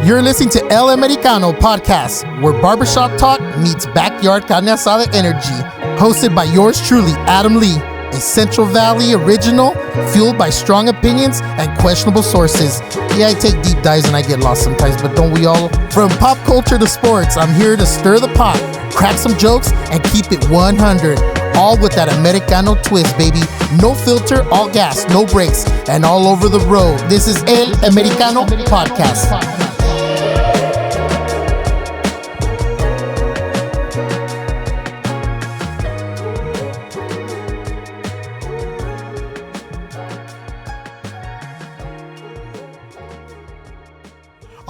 You're listening to El Americano Podcast, where barbershop talk meets backyard carne asada energy. Hosted by yours truly, Adam Lee, a Central Valley original, fueled by strong opinions and questionable sources. Yeah, I take deep dives and I get lost sometimes, but don't we all? From pop culture to sports, I'm here to stir the pot, crack some jokes, and keep it 100. All with that Americano twist, baby. No filter, all gas, no brakes, and all over the road. This is El Americano Podcast.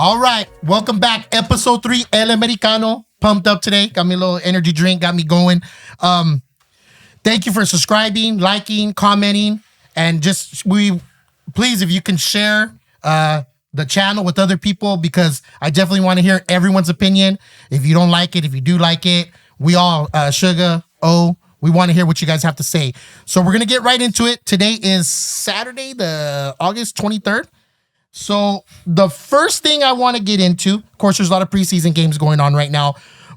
All right, welcome back. Episode 3, El Americano. Pumped up today. Got me a little energy drink, got me going. Thank you for subscribing, liking, commenting, and please, if you can share the channel with other people, because I definitely want to hear everyone's opinion. If you don't like it, if you do like it, we all, Sugar, we want to hear what you guys have to say. So we're going to get right into it. Today is Saturday, the August 23rd. So the first thing I want to get into, of course, there's a lot of preseason games going on right now,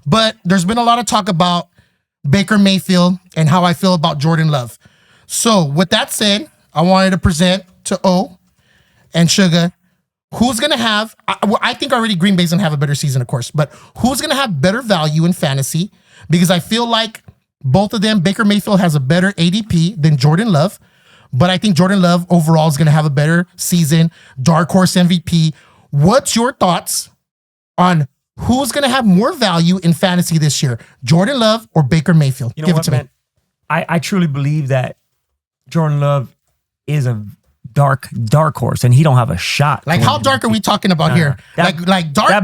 but there's been a lot of talk about Baker Mayfield and how I feel about Jordan Love. So with that said, I wanted to present to O and Sugar who's going to have, I think already Green Bay's going to have a better season, of course, but who's going to have better value in fantasy, because I feel like both of them, Baker Mayfield has a better ADP than Jordan Love. But I think Jordan Love overall is going to have a better season. Dark horse MVP. What's your thoughts on who's going to have more value in fantasy this year? Jordan Love or Baker Mayfield? You know what, man? I truly believe that Jordan Love is a dark horse, and he don't have a shot. Like, how dark are we talking about here? Like dark?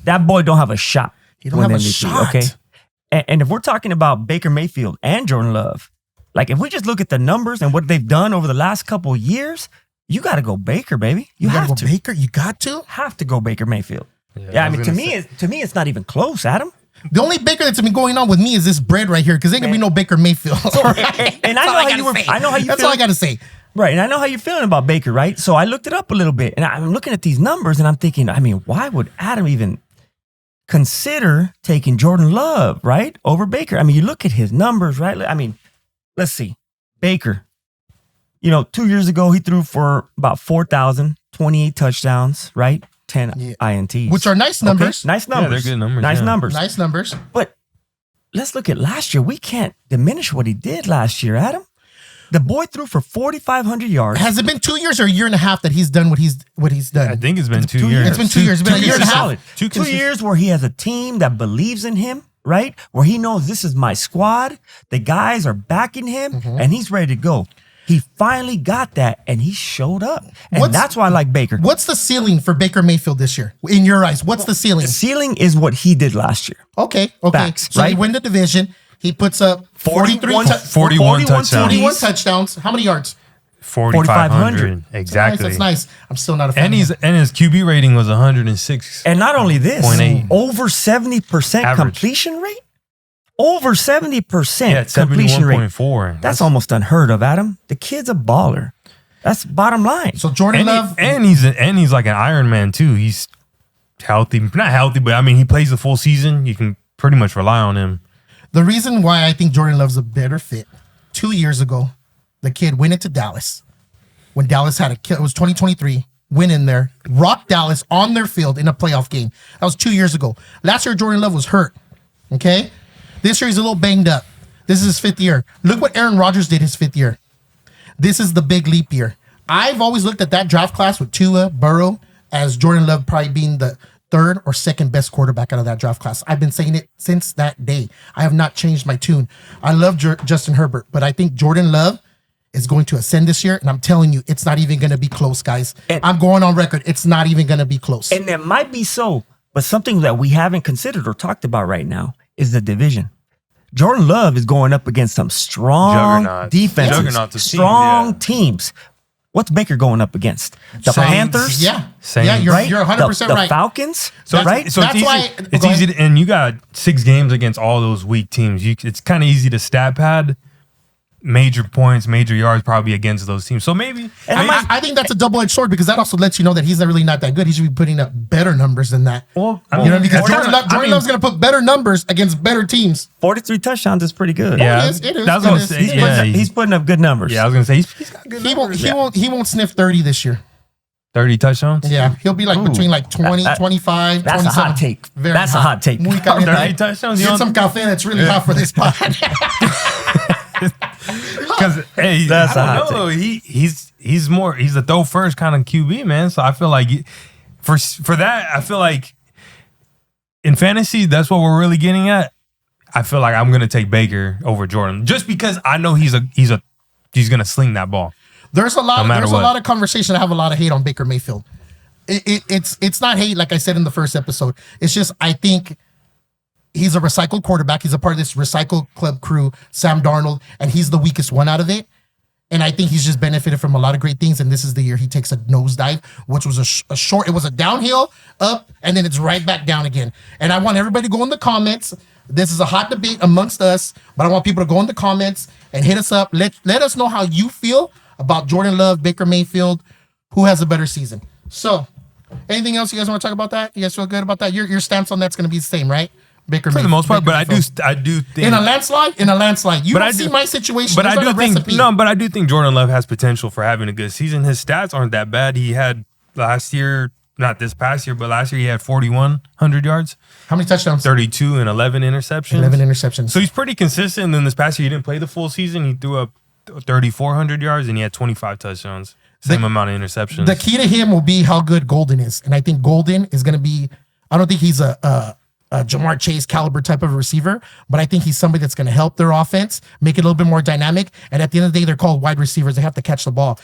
That boy don't have a shot. He don't have a shot. Okay. And if we're talking about Baker Mayfield and Jordan Love, like, if we just look at the numbers and what they've done over the last couple of years, you got to go Baker, baby. You have to. Baker? You got to? Have to go Baker Mayfield. Yeah, I mean, to me, it's not even close, Adam. The only Baker that's been going on with me is this bread right here, because ain't going to be no Baker Mayfield. So, right? and I know how you That's all I got to say. Right, and I know how you're feeling about Baker, right? So I looked it up a little bit, and I'm looking at these numbers, and I'm thinking, I mean, why would Adam even consider taking Jordan Love, right, over Baker? I mean, you look at his numbers, right? I mean, let's see. Baker, 2 years ago, he threw for about 4,000, 28 touchdowns, right? 10 INTs. Which are nice numbers. Okay? Nice numbers. Yeah, they're good numbers. Nice numbers. But let's look at last year. We can't diminish what he did last year, Adam. The boy threw for 4,500 yards. Has it been 2 years or a year and a half that he's done what he's done? I think it's been 2 years. It's been 2 years. It's been a year and a half. 2 years where he has a team that believes in him, right? Where he knows this is my squad. The guys are backing him, and he's ready to go. He finally got that, and he showed up. And that's why I like Baker. What's the ceiling for Baker Mayfield this year, in your eyes? What's the ceiling? The ceiling is what he did last year. Okay. Facts, so right? he win the division. He puts up 41 touchdowns. How many yards? 4,500. Exactly. That's nice. I'm still not a fan. And his QB rating was 106. And not only this, 0.8. over 70% Average. completion rate. Over 70% Yeah, it's completion rate. 71.4. That's almost unheard of, Adam. The kid's a baller. That's bottom line. So Jordan Love, and he's like an Iron Man too. He's healthy, not healthy, but I mean he plays the full season. You can pretty much rely on him. the reason why I think Jordan Love's a better fit, 2 years ago, the kid went into Dallas when Dallas had it was 2023. Went in there, rocked Dallas on their field in a playoff game. That was 2 years ago. Last year, Jordan Love was hurt. Okay? This year, he's a little banged up. This is his fifth year. Look what Aaron Rodgers did his fifth year. This is the big leap year. I've always looked at that draft class with Tua, Burrow, as Jordan Love probably being the third or second best quarterback out of that draft class. I've been saying it since that day. I have not changed my tune. I love Justin Herbert, but I think Jordan Love is going to ascend this year, and I'm telling you, it's not even going to be close, guys. And I'm going on record. It's not even going to be close. And it might be so, but something that we haven't considered or talked about right now is the division. Jordan Love is going up against some strong defenses, strong teams. What's Baker going up against? The Panthers? Yeah. Same. Yeah, you're right? 100% right. The Falcons? So right? So that's it's why easy, it's easy and you got 6 games against all those weak teams. It's kind of easy to stat pad major points, major yards probably against those teams. So maybe. I think that's a double-edged sword because that also lets you know that he's really not that good. He should be putting up better numbers than that. Well, because Jordan Love's going to put better numbers against better teams. 43 touchdowns is pretty good. Yeah, it is. That's what I'm saying. He's putting up good numbers. Yeah, I was going to say he's got good numbers. He won't sniff 30 this year. 30 touchdowns? Yeah, he'll be like between like 20, 25, that's 27. a hot take. That's a hot take. 30 touchdowns? Get some cafe that's really hot for this pod. Because hey, That's I don't know. He's a throw first kind of QB, man. So I feel like for that, I feel like in fantasy, that's what we're really getting at. I feel like I'm gonna take Baker over Jordan just because I know he's gonna sling that ball. There's a lot of conversation. I have a lot of hate on Baker Mayfield. It's not hate, like I said in the first episode. It's just I think he's a recycled quarterback. He's a part of this recycled club crew, Sam Darnold, and he's the weakest one out of it. And I think he's just benefited from a lot of great things. And this is the year he takes a nosedive, which was a short. It was a downhill up, and then it's right back down again. And I want everybody to go in the comments. This is a hot debate amongst us, but I want people to go in the comments and hit us up. Let us know how you feel about Jordan Love, Baker Mayfield, who has a better season. So, anything else you guys want to talk about that? You guys feel good about that? Your stance on that's going to be the same, right? Baker for the most part, but I do think in a landslide. You don't see my situation. But I do think Jordan Love has potential for having a good season. His stats aren't that bad. He had last year, not this past year, but last year he had 4,100 yards. How many touchdowns? 32 and 11 interceptions. 11 interceptions. So he's pretty consistent. And then this past year he didn't play the full season. He threw up 3,400 yards and he had 25 touchdowns. Same amount of interceptions. The key to him will be how good Golden is. And I think Golden is going to be, I don't think he's a Jamar Chase caliber type of receiver, but I think he's somebody that's going to help their offense, make it a little bit more dynamic. And at the end of the day, they're called wide receivers. They have to catch the ball.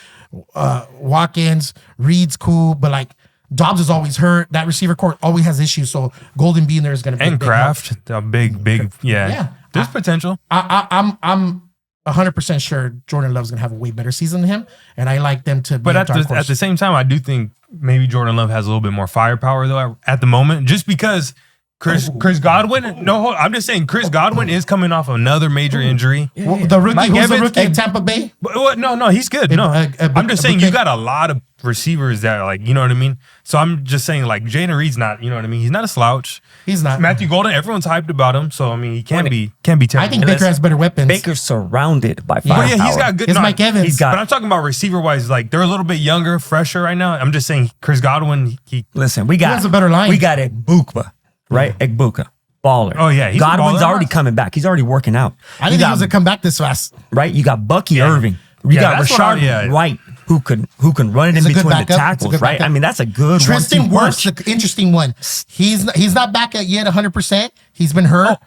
Watkins, Reed's cool, but like Dobbs is always hurt. That receiver court always has issues. So Golden being there is going to be and Kraft, a big, yeah. There's potential. I'm 100% sure Jordan Love's going to have a way better season than him, and I like them to. But at the same time, I do think maybe Jordan Love has a little bit more firepower though at the moment, just because Chris Godwin. No, I'm just saying Chris Godwin is coming off another major injury. Well, the rookie in Tampa Bay. No, he's good. No, I'm just saying you got a lot of receivers that are like, you know what I mean. So I'm just saying like Jayden Reed's not, you know what I mean. He's not a slouch. He's not. Matthew Golden. Everyone's hyped about him. So I mean, he can't be terrible. I think Baker has better weapons. Baker's surrounded by firepower. Yeah, he's got good. It's Mike Evans. But I'm talking about receiver wise. Like they're a little bit younger, fresher right now. I'm just saying Chris Godwin. Listen, he has a better line. We got Egbuka, right? Egbuka. Baller. Oh yeah, Godwin's already coming back. He's already working out. I didn't think he was gonna come back this fast. Right? You got Bucky Irving. You got Rashard White, who can run it in between the tackles. Right? I mean, that's a good Tristan Wirfs, the interesting one. He's not back yet 100%. He's been hurt.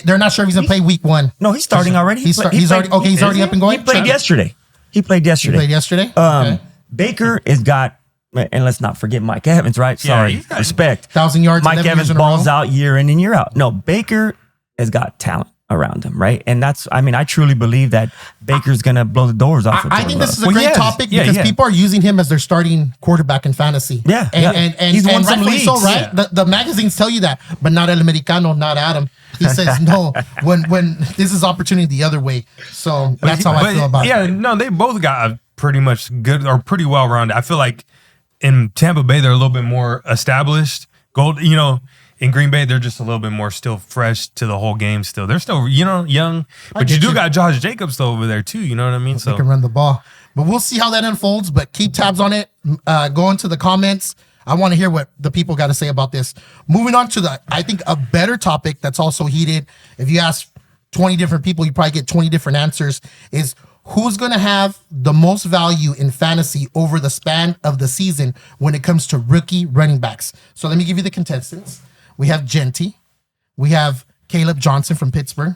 They're not sure if he's gonna play week 1. No, he's starting already. He's already up and going. He played yesterday. Okay. Baker has got. And let's not forget Mike Evans, right? Sorry, respect. 1,000 yards. Mike Evans balls out year in and year out. No, Baker has got talent around him, right? And that's, I mean, I truly believe that Baker's going to blow the doors off of I think this is a great topic because people are using him as their starting quarterback in fantasy. Yeah. And he's won some rightfully leagues. So, right? Yeah. The magazines tell you that, but not El Americano, not Adam. He says no when this is opportunity the other way. So that's how I feel about it. Yeah, no, they both got a pretty much good or pretty well rounded. I feel like in Tampa Bay, they're a little bit more established. In Green Bay, they're just a little bit more still fresh to the whole game still. They're still, young. But you do got Josh Jacobs still over there too, you know what I mean? So they can run the ball. But we'll see how that unfolds. But keep tabs on it. Go into the comments. I want to hear what the people got to say about this. Moving on to I think a better topic that's also heated. If you ask 20 different people, you probably get 20 different answers, is who's going to have the most value in fantasy over the span of the season when it comes to rookie running backs? So let me give you the contestants. We have Genty. We have Caleb Johnson from Pittsburgh.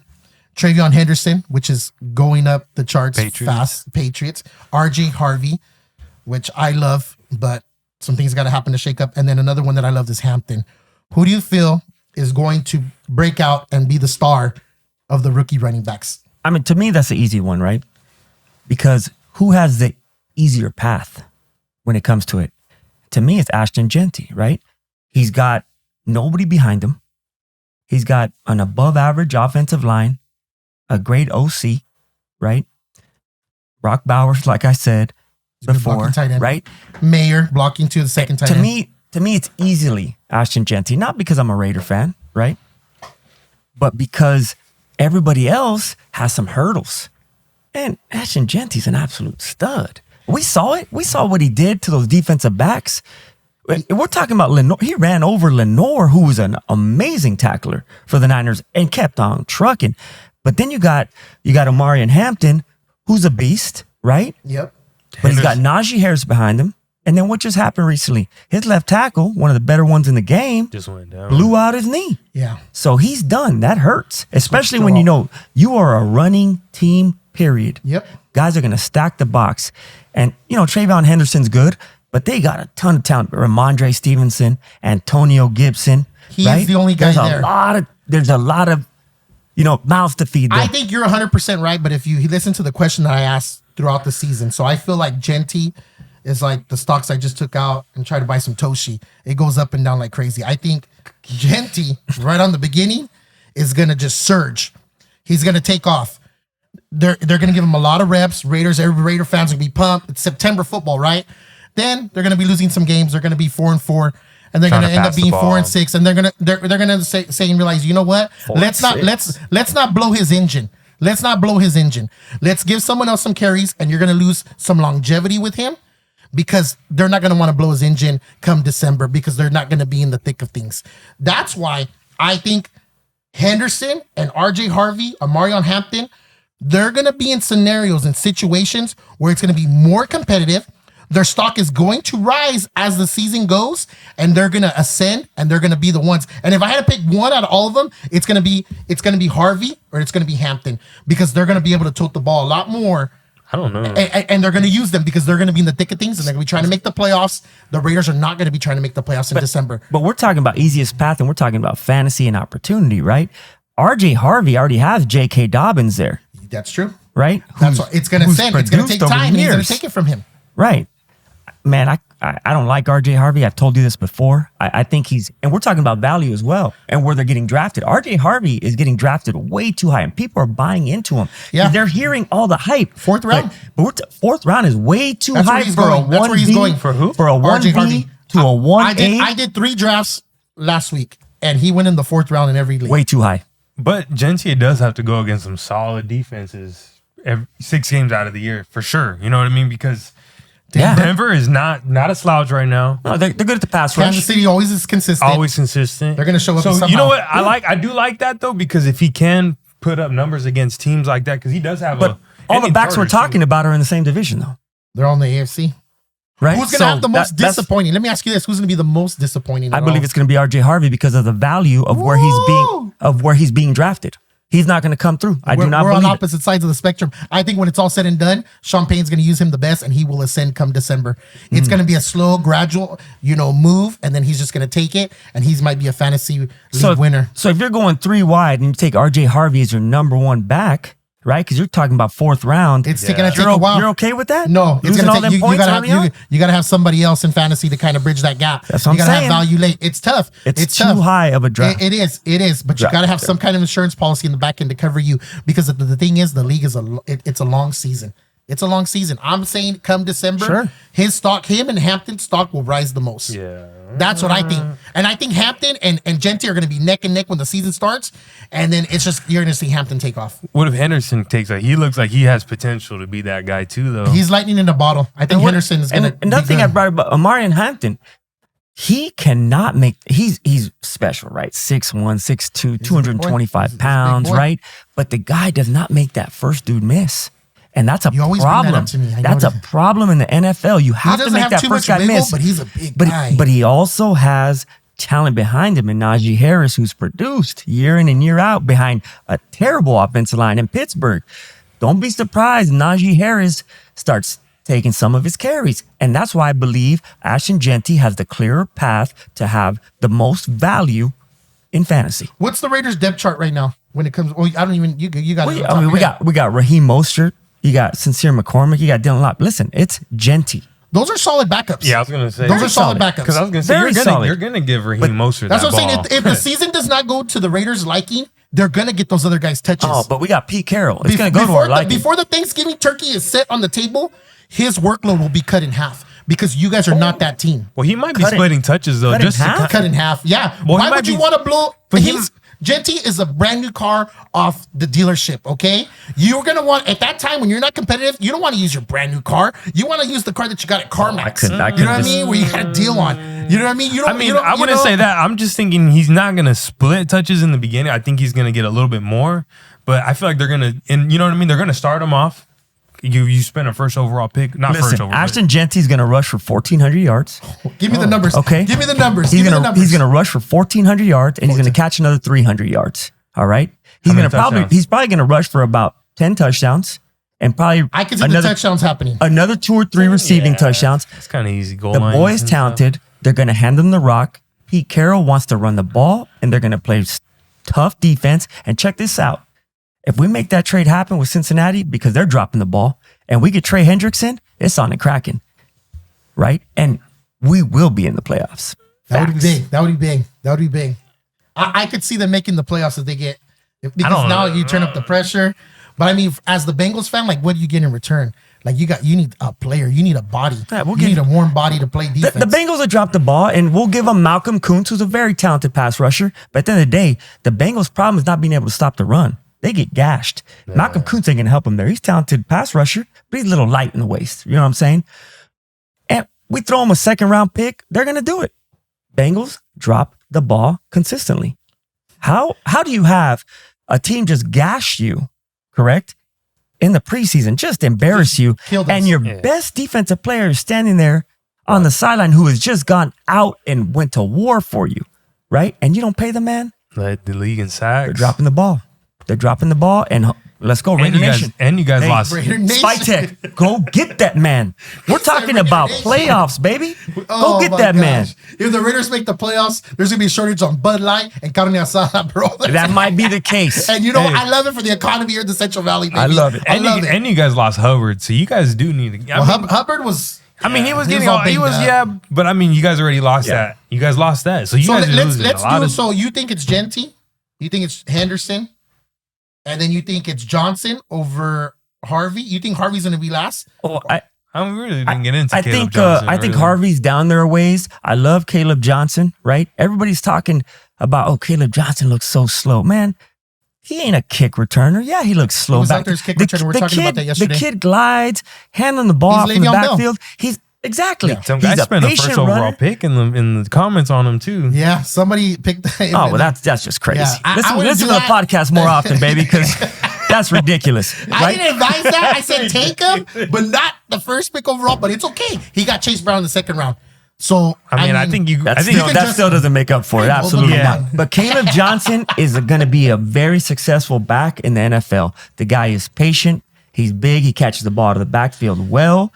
Travion Henderson, which is going up the charts fast. Patriots. RJ Harvey, which I love, but some things got to happen to shake up. And then another one that I love is Hampton. Who do you feel is going to break out and be the star of the rookie running backs? I mean, to me, that's the easy one, right? Because who has the easier path when it comes to it? To me, it's Ashton Genty, right? He's got nobody behind him. He's got an above average offensive line, a great OC, right? Brock Bowers, like I said good before, blocking tight end. right? Mayer blocking to the second tight end. To me, it's easily Ashton Genty, not because I'm a Raider fan, right? But because everybody else has some hurdles. And Ashton Genty's an absolute stud. We saw it. We saw what he did to those defensive backs. We're talking about Lenore. He ran over Lenore, who was an amazing tackler for the Niners and kept on trucking. But then you got Omarion Hampton, who's a beast, right? Yep. But he's got Najee Harris behind him. And then what just happened recently? His left tackle, one of the better ones in the game, just went down. blew out his knee. Yeah. So he's done. That hurts, especially when you know you are a running team, period. Yep. Guys are going to stack the box. And, Trayvon Henderson's good, but they got a ton of talent. Ramondre Stevenson, Antonio Gibson. He's right? the only guy there. There's a lot of, mouths to feed there. I think you're 100% right, but if you listen to the question that I asked throughout the season, so I feel like Genty is like the stocks I just took out and tried to buy some Toshi. It goes up and down like crazy. I think Genty, right on the beginning, is going to just surge. He's going to take off. They're going to give him a lot of reps. Every Raider fans will be pumped. It's September football, right? Then they're going to be losing some games. They're going to be 4-4, and they're going to end up being 4-6. And they're going to say and realize, you know what? Let's not blow his engine. Let's not blow his engine. Let's give someone else some carries, and you're going to lose some longevity with him because they're not going to want to blow his engine come December because they're not going to be in the thick of things. That's why I think Henderson and RJ Harvey, Omarion Hampton, they're going to be in scenarios and situations where it's going to be more competitive. Their stock is going to rise as the season goes, and they're going to ascend, and they're going to be the ones. And if I had to pick one out of all of them, it's going to be Harvey or it's going to be Hampton because they're going to be able to tote the ball a lot more. I don't know. And they're going to use them because they're going to be in the thick of things, and they're going to be trying to make the playoffs. The Raiders are not going to be trying to make the playoffs in December. But we're talking about easiest path, and we're talking about fantasy and opportunity, right? RJ Harvey already has J.K. Dobbins there. That's true. Right? That's what it's going to send. It's going to take time, and he's going to take it from him. Right. Man, I don't like RJ Harvey. I've told you this before. I think and we're talking about value as well and where they're getting drafted. RJ Harvey is getting drafted way too high, and people are buying into him. Yeah. They're hearing all the hype. Fourth round? But fourth round is way too high for a 1B. That's where he's going. For who? For a 1B to a 1A. I did 3 drafts last week, and he went in the 4th round in every league. Way too high. But Genty does have to go against some solid defenses 6 games out of the year, for sure. You know what I mean? Because Denver is not a slouch right now. No, they're good at the pass rush. Kansas City always is consistent. Always consistent. They're going to show up So somehow. you know what? I do like that, though, because if he can put up numbers against teams like that, because he does have all the backs we're talking about are in the same division, though. They're on the AFC. Right? Who's going to have the most disappointing? Let me ask you this. Who's going to be the most disappointing? I believe it's going to be RJ Harvey because of the value of where he's being drafted. He's not going to come through. I do not believe We're on it. opposite sides of the spectrum. I think when it's all said and done, Sean Payne's going to use him the best, and he will ascend come December. It's going to be a slow, gradual, move, and then he's just going to take it, and he might be a fantasy league winner. So if you're going 3 wide and you take RJ Harvey as your number 1 back, right? Because you're talking about 4th round. It's going to take a while. You're okay with that? No, it's Losing going to all take them points early on? you got to have somebody else in fantasy to kind of bridge that gap. That's what you I'm got to saying. have value late. It's tough. It's too tough. high of a draft. It is. But you got to have some kind of insurance policy in the back end to cover you because the thing is, the league is it's a long season. It's a long season. I'm saying come December, him and Hampton's stock will rise the most. Yeah. That's what I think. And I think Hampton and Genty are going to be neck and neck when the season starts. And then it's just, you're going to see Hampton take off. What if Henderson takes he looks like he has potential to be that guy too, though. He's lightning in a bottle. I think Henderson is going to. Another thing I brought up about Omarion Hampton, he cannot he's special, right? 6'1", 6'2", 225 pounds, right? But the guy does not make that first dude miss. And that's a problem. That's a problem in the NFL. You have to make that first guy miss. But he's a big guy. But he also has talent behind him in Najee Harris, who's produced year in and year out behind a terrible offensive line in Pittsburgh. Don't be surprised Najee Harris starts taking some of his carries. And that's why I believe Ashton Genty has the clearer path to have the most value in fantasy. What's the Raiders depth chart right now when it comes? I don't even. You got. We got Raheem Mostert. You got Sincere McCormick. You got Dylan Lop. Listen, it's Genty. Those are solid backups. Yeah, I was going to say. Those are solid backups. Because I was going to say, you're going to give Raheem Mostert that's that what I'm ball. saying. If the season does not go to the Raiders' liking, they're gonna get those other guys touches. Oh, but we got Pete Carroll. It's gonna go to our liking. Before the Thanksgiving turkey is set on the table, his workload will be cut in half because you guys are not that team. Well, he might be splitting touches though, just to Cut in half. Yeah. Well, Why would you want to blow? But Genty is a brand new car off the dealership, okay? You're going to want, at that time when you're not competitive, you don't want to use your brand new car. You want to use the car that you got at CarMax. You know what I mean? Where you got a deal on. You know what I mean? I wouldn't say that. I'm just thinking he's not going to split touches in the beginning. I think he's going to get a little bit more. But I feel like they're going to, and you know what I mean? They're going to start him off. You spend a first overall pick. Listen, Ashton Genty's going to rush for 1,400 yards. Give me the numbers. Okay. Give me the numbers. He's going to rush for 1,400 yards, and he's going to catch another 300 yards. All right. He's probably going to rush for about 10 touchdowns, and probably I can see the touchdowns happening. Another 2 or 3 receiving touchdowns. It's kind of easy. The boy is talented. They're going to hand him the rock. Pete Carroll wants to run the ball, and they're going to play tough defense. And check this out. If we make that trade happen with Cincinnati, because they're dropping the ball, and we get Trey Hendrickson, it's on and cracking, right? And we will be in the playoffs. That would be big. That would be big. I could see them making the playoffs if they get, because now you turn up the pressure. But I mean, as the Bengals fan, like, what do you get in return? Like, you need a player, you need a body, you need a warm body to play defense. The Bengals will drop the ball, and we'll give them Malcolm Kuntz, who's a very talented pass rusher. But at the end of the day, the Bengals' problem is not being able to stop the run. They get gashed. Yeah. Malcolm Kuntz ain't going to help him there. He's a talented pass rusher, but he's a little light in the waist. You know what I'm saying? And we throw him a second-round pick, they're going to do it. Bengals drop the ball consistently. How do you have a team just gash you, correct, in the preseason, just embarrass you, and your best defensive player is standing there on the sideline who has just gone out and went to war for you, right? And you don't pay the man? Led the league in sacks. They're dropping the ball. And let's go, Raider Nation. You guys lost. Spike Tech, go get that man. We're talking about playoffs, baby. Go get that man. If the Raiders make the playoffs, there's going to be a shortage on Bud Light and carne asada, bro. That might be the case. And I love it for the economy here in the Central Valley, baby. I love it. And you guys lost Hubbard, so you guys do need to. Hubbard was... he was but I mean, you guys already lost that. You guys lost that. So So you think it's Genty? You think it's Henderson? And then you think it's Johnson over Harvey? You think Harvey's going to be last? Oh, I really didn't get into Caleb Johnson. I think Harvey's down there a ways. I love Caleb Johnson, right? Everybody's talking about, Caleb Johnson looks so slow. Man, he ain't a kick returner. Yeah, he looks slow. He was out there as kick returner. We're talking about that yesterday. The kid glides, handling the ball from the backfield. Exactly. Some guy spent a first overall pick in the comments on him too. Yeah, somebody picked that. Oh, well, that's just crazy. Yeah, listen to the podcast more often, baby, because that's ridiculous. Right? I didn't advise that. I said take him, but not the first pick overall. But it's okay. He got Chase Brown in the second round. So I think that still doesn't make up for it. Absolutely not. But Caleb Johnson is going to be a very successful back in the NFL. The guy is patient. He's big. He catches the ball out of the backfield well.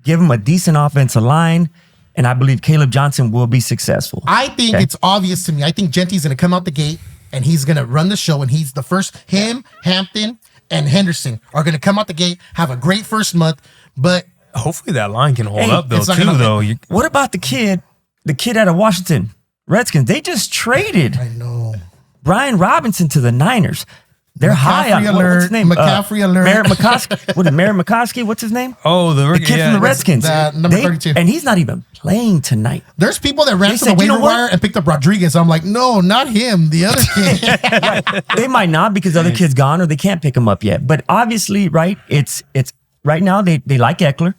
Give him a decent offensive line, and I believe Caleb Johnson will be successful. I think it's obvious to me. I think Genty's going to come out the gate, and he's going to run the show, and he's the first. Him, Hampton, and Henderson are going to come out the gate, have a great first month, but hopefully that line can hold up, though, What about the kid out of Washington Redskins? They just traded Brian Robinson to the Niners. They're high on what's his name? McCaffrey alert. Merritt McCoskey. Merritt McCoskey? What's his name? Oh, the kid from the Redskins. Number 32. And he's not even playing tonight. There's people that ran to the waiver wire and picked up Rodriguez. I'm like, no, not him. The other kid. Right. They might not because the other kid's gone or they can't pick him up yet. But obviously, right, it's right now they like Eckler,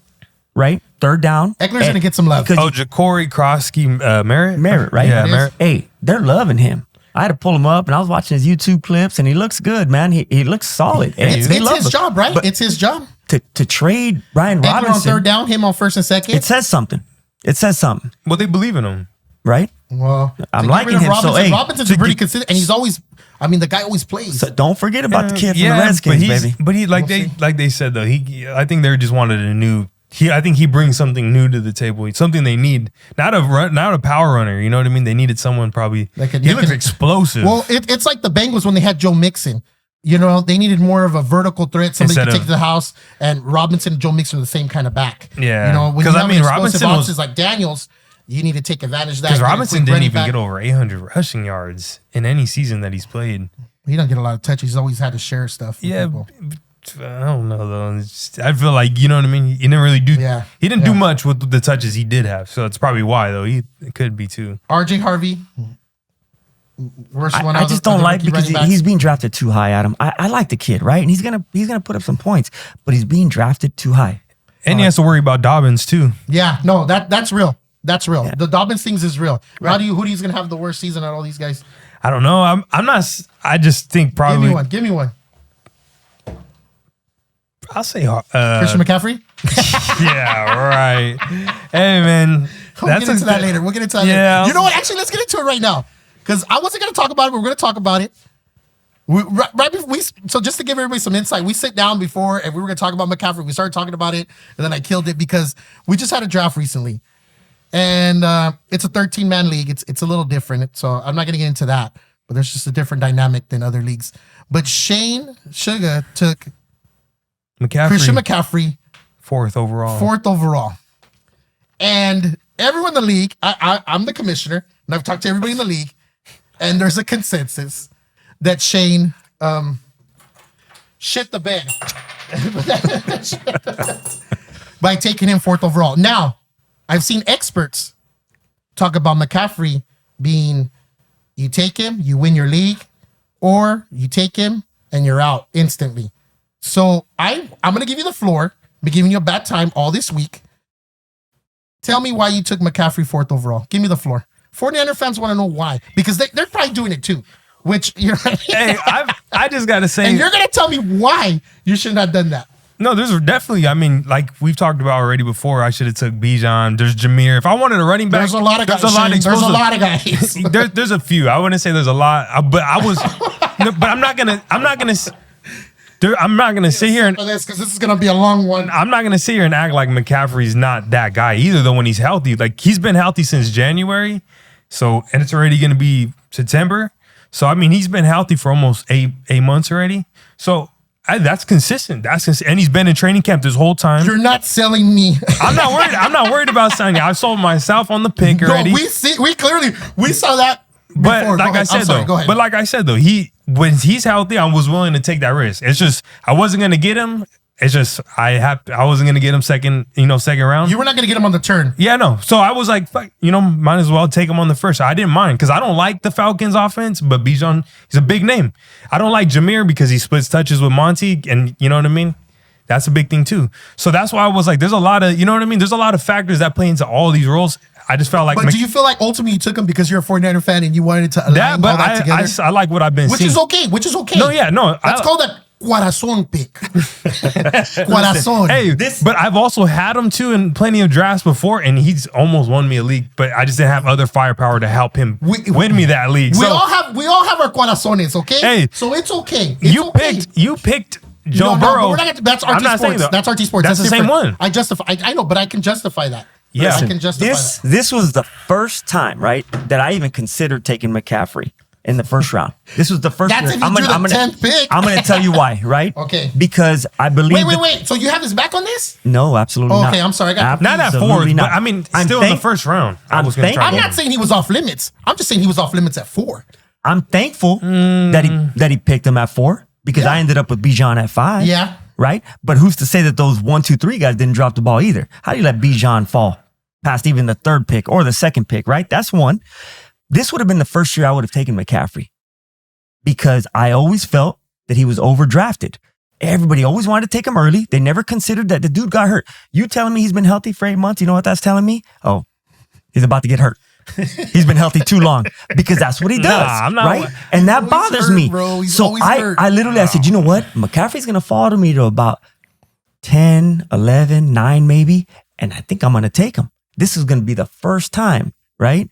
right? Third down. Eckler's going to get some love. Ja'Cory Krosky, Merritt? Merritt, right? Yeah, Merritt. Hey, they're loving him. I had to pull him up, and I was watching his YouTube clips, and he looks good, man. He looks solid. It's his job, right? It's his job. To trade Brian Robinson. On third down, him on first and second. It says something. Well, they believe in him. Right? Well, I'm liking him. Robinson's pretty consistent, and he's always, the guy always plays. So don't forget about the kid from the Redskins, baby. But like they said, though, I think they just wanted a new... I think he brings something new to the table. Something they need. Not a power runner. You know what I mean? They needed someone probably. He looks explosive. Well, it's like the Bengals when they had Joe Mixon. They needed more of a vertical threat. Somebody could take to the house. And Robinson and Joe Mixon are the same kind of back. Yeah. Because Robinson was like Daniels. You need to take advantage of that. Because Robinson didn't even get over 800 rushing yards in any season that he's played. He doesn't get a lot of touches. He's always had to share stuff with Yeah, people. I don't know though. I feel like, you know what I mean. He didn't really do. Yeah. He didn't do much with the touches he did have. So it's probably why though. It could be too. RJ Harvey. I just don't like because he's being drafted too high, Adam. I like the kid, right? And he's gonna put up some points, but he's being drafted too high. And he has to worry about Dobbins too. Yeah, no, that's real. That's real. Yeah. The Dobbins things is real. Right. Who do you gonna have the worst season out of all these guys? I don't know. I'm not. I just think probably. Give me one. I'll say Christian McCaffrey. Yeah, right. Hey man, we'll get into that later. Yeah. You know what? Actually, let's get into it right now because I wasn't gonna talk about it. But we're gonna talk about it. So just to give everybody some insight, we sit down before and we were gonna talk about McCaffrey. We started talking about it, and then I killed it because we just had a draft recently, and it's a 13-man league. It's a little different, so I'm not gonna get into that. But there's just a different dynamic than other leagues. But Shane Sugar took Christian McCaffrey, fourth overall, and everyone in the league. I'm the commissioner, and I've talked to everybody in the league, and there's a consensus that Shane shit the bed by taking him fourth overall. Now, I've seen experts talk about McCaffrey being you take him, you win your league, or you take him and you're out instantly. So I'm going to give you the floor. I've been giving you a bad time all this week. Tell me why you took McCaffrey fourth overall. Give me the floor. 49er fans want to know why. Because they're probably doing it too. Which you're hey, I just got to say. And you're going to tell me why you shouldn't have done that. No, there's definitely, I mean, like we've talked about already before, I should have took Bijan. There's Jameer. If I wanted a running back, there's a lot of guys. There's a few. I wouldn't say there's a lot, but I was, but I'm not gonna sit here and because this is gonna be a long one. I'm not gonna sit here and act like McCaffrey's not that guy either. Though when he's healthy, like he's been healthy since January, so and it's already gonna be September. So I mean, he's been healthy for almost eight months already. So. That's consistent. And he's been in training camp this whole time. You're not selling me. I'm not worried about signing. I sold myself on the pick already. No, we clearly saw that before. But like I said though, when he's healthy, I was willing to take that risk. It's just I wasn't gonna get him. It's just I wasn't gonna get him second round. You were not gonna get him on the turn. Yeah, no. So I was like, fuck, might as well take him on the first. I didn't mind because I don't like the Falcons offense, but Bijan, he's a big name. I don't like Jameer because he splits touches with Monty, and you know what I mean? That's a big thing too. So that's why I was like, there's a lot of, you know what I mean? There's a lot of factors that play into all these roles. I just felt like. But do you feel like ultimately you took him because you're a 49er fan and you wanted to align all that together? I like what I've been seeing. Which is okay. No, yeah, no. That's called a corazón pick. Corazón. Hey, but I've also had him too in plenty of drafts before, and he's almost won me a league, but I just didn't have other firepower to help him win me that league. We all have our corazones, okay? Hey, so it's okay. You picked Joe Burrow. We're not that's RT Sports. That's RT Sports. That's the same one. I know, but I can justify that. Yeah, I can justify that. This was the first time, right, that I even considered taking McCaffrey in the first round. This was the first. That's if you drew the 10th pick. I'm going to tell you why, right? Okay. Because I believe. Wait. So you have his back on this? No, absolutely not. Okay, I'm sorry. Not at four, but I mean, still in the first round. I'm not saying he was off limits. I'm just saying he was off limits at 4. I'm thankful that he picked him at 4 because I ended up with Bijan at 5. Yeah. Right? But who's to say that those 1, 2, 3 guys didn't drop the ball either? How do you let Bijan fall past even the 3rd pick or the 2nd pick, right? That's one. This would have been the first year I would have taken McCaffrey because I always felt that he was overdrafted. Everybody always wanted to take him early. They never considered that the dude got hurt. You telling me he's been healthy for 8 months? You know what that's telling me? Oh, he's about to get hurt. He's been healthy too long because that's what he does, right? And that bothers me. So I literally, I said, you know what? McCaffrey's going to fall to me to about 10, 11, 9 maybe. And I think I'm going to take him. This is going to be the first time, right?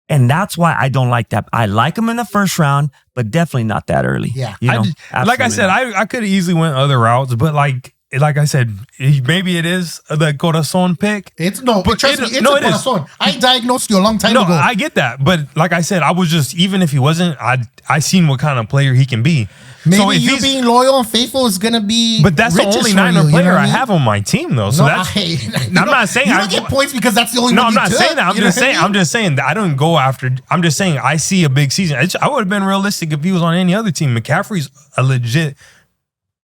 And that's why I don't like that. I like him in the first round, but definitely not that early. Yeah. You know, like I said, I could have easily went other routes, but like like I said, maybe it is the corazon pick. It's no, but trust me, it's no, a it is. corazon. I diagnosed you a long time No, ago. I get that, but like I said, I was just, even if he wasn't, I seen what kind of player he can be. Maybe so if you he's, being loyal and faithful is gonna be. but that's the riches only for Niner you, you know player what I mean? have on my team, though. So No, that's. I'm not saying you I don't get points because that's the only. No, one I'm you not took, saying that. I'm you know just what I saying. mean? I'm just saying that I don't go after. I'm just saying I see a big season. I would have been realistic if he was on any other team. McCaffrey's a legit.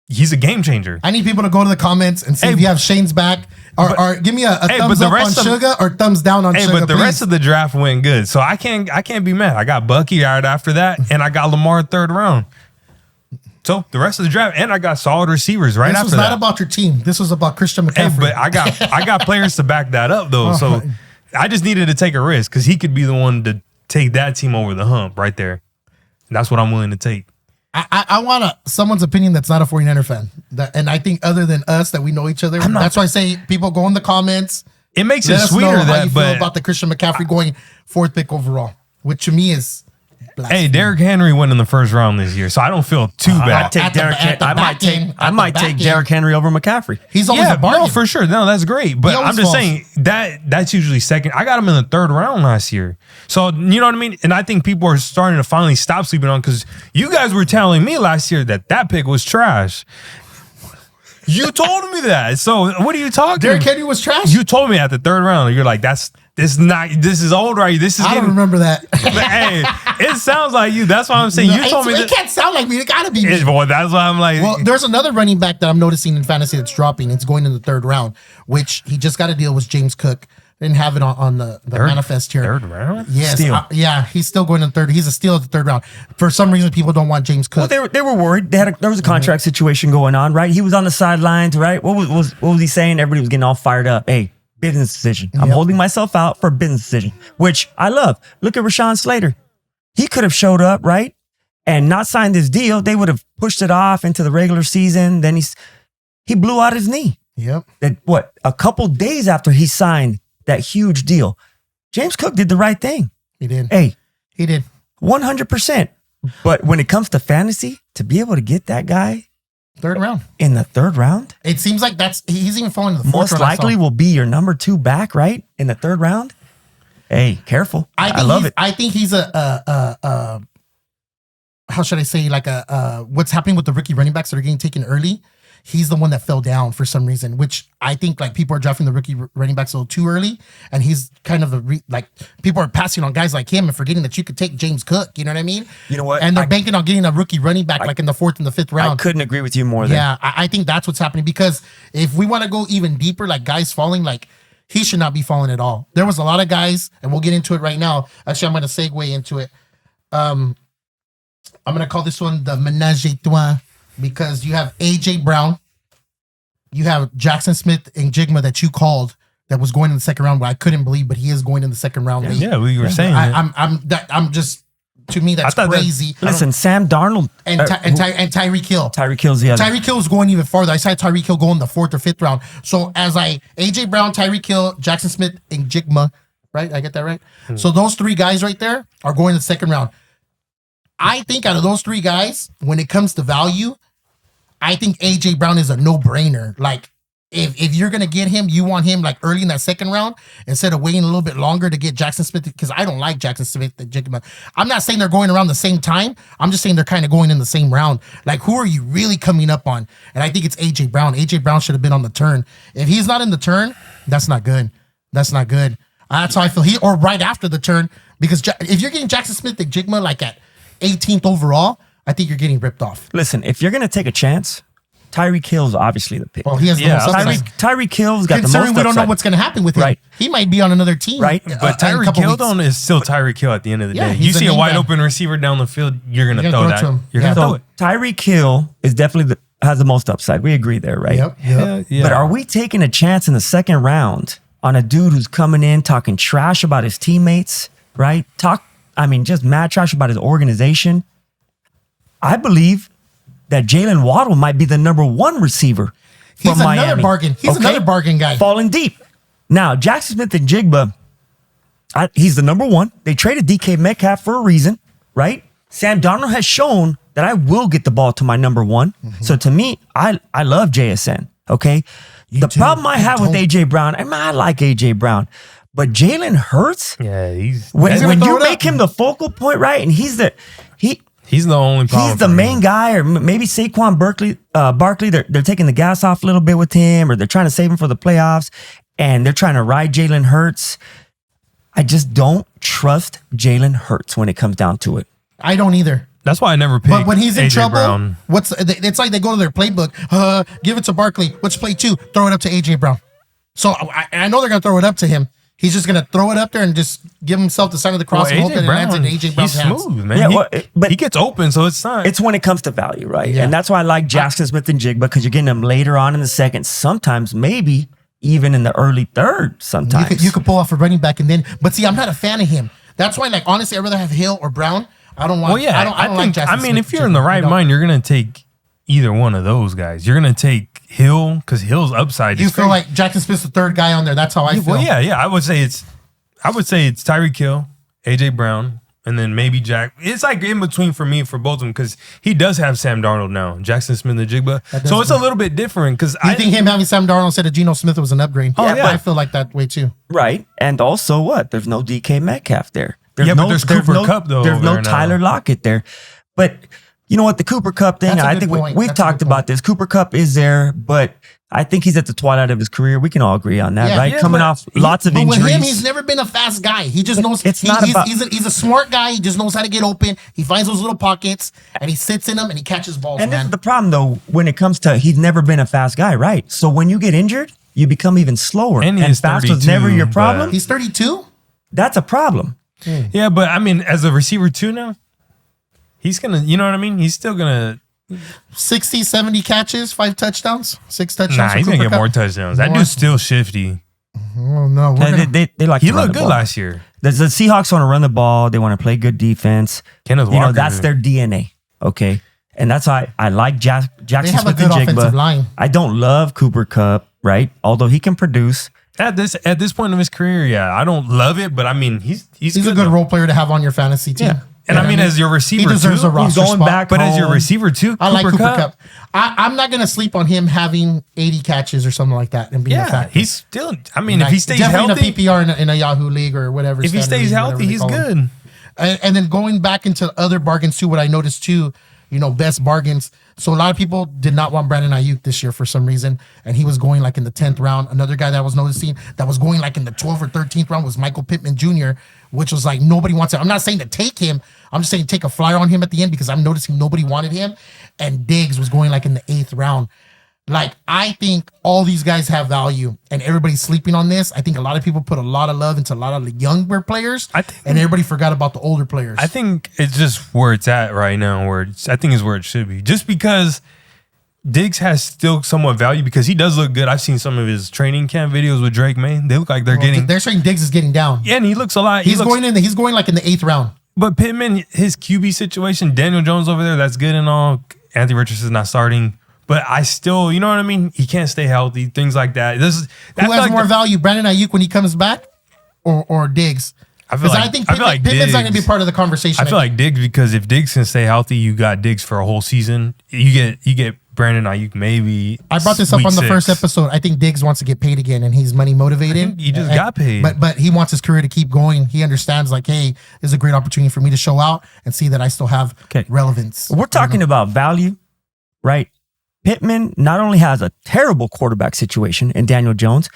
He's a game changer. I need people to go to the comments and see if you have Shane's back, or give me a thumbs up on Sugar or thumbs down on Sugar. But the please. rest of the draft went good, so I can't be mad. I got Bucky right after that, and I got Lamar third round. So the rest of the draft, and I got solid receivers right This after was that. not about your team. This was about Christian Hey, McCaffrey. but I got players to back that up though. So I just needed to take a risk because he could be the one to take that team over the hump right there. And that's what I'm willing to take. I want someone's opinion that's not a 49er fan. And I think other than us that we know each other. That's why I say people go in the comments. It makes Let it us sweeter know how you that, feel about the Christian McCaffrey going 4th pick overall, which to me is blasphemy. Hey, Derrick Henry went in the first round this year, so I don't feel too bad. I might take Derrick Henry over McCaffrey. He's always a bargain. No, for sure. No, that's great. But always I'm just falls. saying that's usually second. I got him in the 3rd round last year. So, you know what I mean? And I think people are starting to finally stop sleeping on because you guys were telling me last year that pick was trash. You told me that. So what are you talking Derrick about? Henry was trash? You told me at the 3rd round. You're like, this is old, right? This is I don't remember that. Hey, it sounds like you. That's why I'm saying. You told me it can't sound like me. It gotta be me. Well, that's why I'm like. Well, there's another running back that I'm noticing in fantasy that's dropping. It's going in the 3rd round, which he just got a deal with James Cook. Didn't have it on the manifest here. 3rd round? Yes. Steal. Yeah, he's still going in 3rd. He's a steal at the 3rd round. For some reason, people don't want James Cook. Well, they were worried. There was a contract situation going on, right? He was on the sidelines, right? What was he saying? Everybody was getting all fired up. Hey, business decision. I'm holding myself out for a business decision, which I love. Look at Rashawn Slater. He could have showed up, right? And not signed this deal. They would have pushed it off into the regular season. Then he blew out his knee. Yep. A couple days after he signed that huge deal. James Cook did the right thing. He did. Hey, he did. 100%. But when it comes to fantasy, to be able to get that guy 3rd round. in the 3rd round, It seems like he's even falling in the 4th most round. likely will be your number 2 back, right? In the 3rd round. Hey, careful. I love it. I think he's a how should I say, like what's happening with the rookie running backs that are getting taken early. He's the one that fell down for some reason, which I think like people are drafting the rookie running backs a little too early, and he's kind of people are passing on guys like him and forgetting that you could take James Cook. You know what I mean? You know what? And they're banking on getting a rookie running back like in the 4th and the 5th round. I couldn't agree with you more. Yeah, I think that's what's happening, because if we want to go even deeper, like guys falling, like he should not be falling at all. There was a lot of guys, and we'll get into it right now. Actually, I'm going to segue into it. I'm going to call this one the Menage a Trois, because you have AJ Brown, you have Jackson Smith and Jigma that you called that was going in the 2nd round, but I couldn't believe, but he is going in the 2nd round. Yeah, we were saying that. I'm just, to me, that's crazy. Listen, Sam Darnold and Tyreek Hill. Tyreek Hill's the other. Tyreek Hill is going even farther. I saw Tyreek Hill go in the 4th or 5th round. So AJ Brown, Tyreek Hill, Jackson Smith, and Jigma, right? I get that right? So those 3 guys right there are going in the 2nd round. I think out of those 3 guys, when it comes to value, I think AJ Brown is a no-brainer. Like, if you're going to get him, you want him like early in that 2nd round instead of waiting a little bit longer to get Jackson Smith, because I don't like Jackson Smith and Jigma. I'm not saying they're going around the same time. I'm just saying they're kind of going in the same round. Like, who are you really coming up on? And I think it's AJ Brown. AJ Brown should have been on the turn. If he's not in the turn, that's not good. That's not good. That's how I feel. Or right after the turn, because if you're getting Jackson Smith and Jigma like at 18th overall, I think you're getting ripped off. Listen, if you're going to take a chance, Tyreek Hill's obviously the pick. Well, he has the most upside. Tyreek Hill's got the most Considering we don't know upside. what's going to happen with him. Right. He might be on another team. Right. But Tyreek Hill is still Tyreek Hill at the end of the day. You see a wide open receiver down the field, you're going to throw that. You're going to throw it. Tyreek Hill is definitely has the most upside. We agree there, right? Yep. Yeah. But are we taking a chance in the 2nd round on a dude who's coming in talking trash about his teammates, right? Just mad trash about his organization? I believe that Jalen Waddle might be the number 1 receiver. He's another Miami. bargain. He's another bargain guy. Falling deep. Now, Jackson Smith and Jigba, he's the number 1. They traded DK Metcalf for a reason, right? Sam Darnold has shown that I will get the ball to my number 1. So to me, I love JSN. Okay. The too. problem I have with don't. AJ Brown, I like AJ Brown, but Jalen Hurts, Yeah, when gonna throw you it make up. him the focal point, right? And he's the only problem. he's the for me. main guy, or maybe Saquon Barkley. They're taking the gas off a little bit with him, or they're trying to save him for the playoffs, and they're trying to ride Jalen Hurts. I just don't trust Jalen Hurts when it comes down to it. I don't either. That's why I never picked. But when he's in AJ trouble, Brown. it's like they go to their playbook. Give it to Barkley. What's play 2? Throw it up to AJ Brown. So I know they're gonna throw it up to him. He's just gonna throw it up there and just give himself the sign of the cross and hope that it lands in AJ Brown's he's hands. smooth, man. Yeah, but he gets open, so it's not. it's when it comes to value, right? Yeah. And that's why I like Jackson Smith and Jigba, because you're getting them later on in the second, sometimes maybe even in the early third. Sometimes You could pull off a running back and then, but see, I'm not a fan of him. That's why, like, honestly, I'd rather have Hill or Brown. I don't want. Well, yeah, I don't like Jackson Smith if you're in the I right don't. mind, you're gonna take either one of those guys. You're gonna take Hill because Hill's upside. You is feel crazy. like Jackson Smith's the third guy on there. That's how I feel. Well, yeah. I would say it's Tyreek Hill, AJ Brown, and then maybe Jack. It's like in between for me for both of them because he does have Sam Darnold now, Jackson Smith and Jigba. does So it's a work. little bit different because I think him having Sam Darnold instead of Geno Smith was an upgrade. Oh, yeah. I feel like that way too. right. And also what? There's no DK Metcalf there. There's Yeah, but there's Cooper Kupp, though, There's over no there now. Tyler Lockett there. But you know what? The Cooper Kupp thing, That's a I good think point. we've That's a talked good about point. this. Cooper Kupp is there, but I think he's at the twilight of his career. We can all agree on that, Yeah. right? Yeah, Coming but off lots of But with injuries. him, he's never been a fast guy. He just knows. It's not about- He's a smart guy. He just knows how to get open. He finds those little pockets and he sits in them and he catches balls. And this man. is the problem, though, when it comes to he's never been a fast guy, right? So when you get injured, you become even slower. And And he's fast was 32, never your but- problem. He's 32. That's a problem. Yeah, but I mean, as a receiver too now, he's gonna. You know what I mean? He's still gonna. 60, 70 catches, 5 touchdowns, 6 touchdowns. Nah, for he's gonna Cooper get Kupp. more touchdowns. That More? dude's still shifty. Oh no, we're And gonna, they like He to run looked the good ball. last year. The Seahawks want to run the ball. They want to play good defense. Kenneth You know, Walker. that's their DNA. Okay. And that's why I like Jackson they have a Smith good and offensive Jigba. line. I don't love Cooper Kupp, right? Although he can produce. At this point of his career. Yeah, I don't love it, but I mean, he's He's a good though. role player to have on your fantasy team. Yeah. And I mean, as your receiver, he deserves too, a roster going spot. back But as your home. receiver too, I like Cooper Kupp. Kupp. I'm not gonna sleep on him having 80 catches or something like that and being a Yeah, factor. he's still. I mean, if Like, he stays definitely healthy, in a PPR in a Yahoo league or whatever. if he standard stays league, healthy, whatever they he's call them. good. And then going back into other bargains too, what I noticed too, best bargains. So a lot of people did not want Brandon Ayuk this year for some reason, and he was going like in the 10th round. Another guy that I was noticing that was going like in the 12th or 13th round was Michael Pittman Jr., which was like nobody wants it. I'm not saying to take him. I'm just saying take a flyer on him at the end because I'm noticing nobody wanted him. And Diggs was going like in the 8th round. Like, I think all these guys have value and everybody's sleeping on this. I think a lot of people put a lot of love into a lot of the younger players I think- and everybody forgot about the older players. I think it's just where it's at right now. I think is where it should be. Just because Diggs has still somewhat value because he does look good. I've seen some of his training camp videos with Drake May. They look like they're getting. They're saying Diggs is getting down. Yeah, and he looks a lot. He's going like in the 8th round. But Pittman, his QB situation, Daniel Jones over there, that's good and all. Anthony Richardson's not starting. But I still, you know what I mean? He can't stay healthy, things like that. Who has more value, Brandon Ayuk when he comes back or Diggs? I feel like, I think I feel like Pittman's not going to be Diggs. part of the conversation. I feel like Diggs, because if Diggs can stay healthy, you got Diggs for a whole season. You get Brandon Ayuk maybe. I brought this up week on the 6. first episode. I think Diggs wants to get paid again, and he's money motivated. I think he just got paid. but he wants his career to keep going. He understands like, hey, this is a great opportunity for me to show out and see that I still have Okay. relevance. We're talking about value, right? Pittman not only has a terrible quarterback situation in Daniel Jones,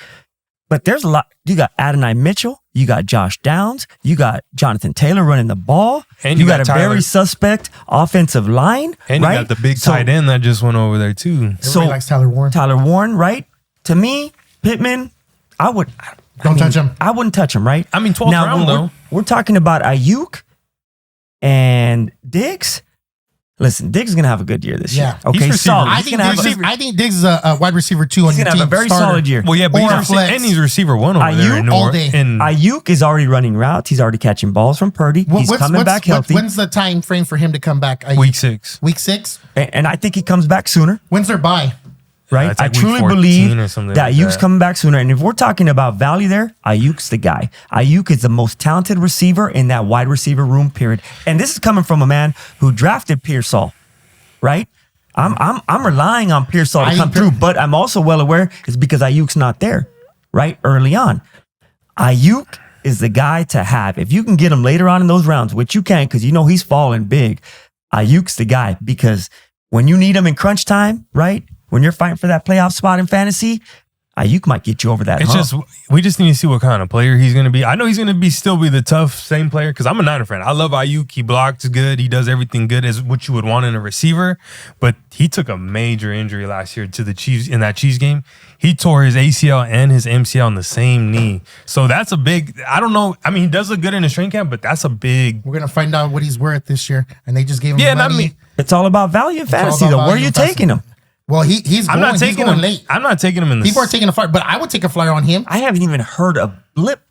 but there's a lot. You got Adonai Mitchell, you got Josh Downs, you got Jonathan Taylor running the ball, And you you got got a Tyler. very suspect offensive line, And right? you got the big So- tight end that just went over there too. Everybody likes Tyler Warren. Tyler Warren, right? To me, Pittman, Don't touch him. I wouldn't touch him, right? I mean, 12th round, when though. We're talking about Ayuk and Diggs. Listen, Diggs is gonna have a good year this Yeah. year. Okay, He's receiver. solid. I He's think gonna have Diggs is a wide receiver 2 on he's your gonna team. have a very starter. solid year. Well, yeah, but Or a he's flex. and he's receiver 1 over there Ayuk in all day. Ayuk is already running routes. He's already catching balls from Purdy. He's coming back healthy. When's the time frame for him to come back? week 6. Week 6? And I think he comes back sooner, When's their bye? right? it's I like week truly 14 believe or something that like Ayuk's that. coming back sooner. And if we're talking about value there, Ayuk's the guy. Ayuk is the most talented receiver in that wide receiver room, period. And this is coming from a man who drafted Pearsall, right? I'm relying on Pearsall to I come agree. through, but I'm also well aware it's because Ayuk's not there, right? Early on. Ayuk is the guy to have. If you can get him later on in those rounds, which you can because you know he's falling big, Ayuk's the guy because when you need him in crunch time, right? When you're fighting for that playoff spot in fantasy, Ayuk might get you over that It's hump. just we just need to see what kind of player he's going to be. I know he's going to still be the tough same player because I'm a Niner fan. I love Ayuk. He blocks good. He does everything good as what you would want in a receiver. But he took a major injury last year to the Chiefs in that Chiefs game. He tore his ACL and his MCL on the same knee. So that's a big. I don't know. I mean, he does look good in his training camp, but that's a big. We're gonna find out what he's worth this year, and they just gave him Yeah, money. and I mean, It's all about value in fantasy, about though. Where value are you in fantasy. taking him? Well, he's I'm going, not he's taking going him. late. I'm not taking him in the. People are taking a flyer, but I would take a flyer on him. I haven't even heard a blip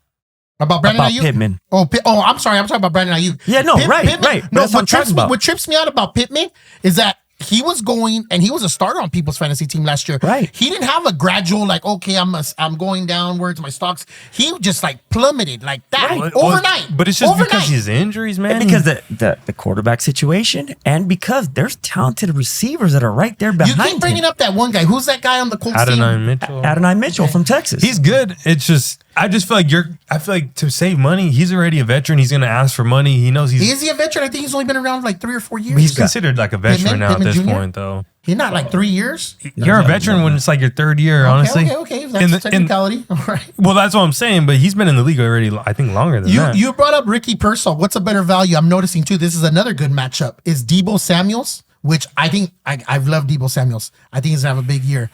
About Brandon about Ayuk? Pittman. Oh, I'm sorry. I'm talking about Brandon Ayuk. Yeah, no, right. No, That's what I'm talking about. what trips me out about Pittman is that he was going and he was a starter on people's fantasy team last year. Right. He didn't have a gradual like, okay, I'm going downwards my stocks. He just like plummeted like that Right. overnight. But it's just overnight. because his injuries, man. And because the quarterback situation, and because there's talented receivers that are right there You behind keep bringing him. up that one guy. Who's that guy on the Colts team? Adonai Mitchell. Adonai Mitchell from Texas. He's good. It's just I just feel like I feel like to save money, he's already a veteran. He's gonna ask for money. He knows Is he a veteran? I think he's only been around like 3 or 4 years. he's considered like a veteran now at Pittman this Jr.? point, though. He's not like 3 years. You're a veteran when it's like your third year, honestly. Okay. That's a technicality. All right. Well, that's what I'm saying. But he's been in the league already, I think, longer than that. You brought up Ricky Pearsall. What's a better value? I'm noticing too. This is another good matchup. Is Debo Samuels, which I think I've loved Debo Samuels. I think he's gonna have a big year.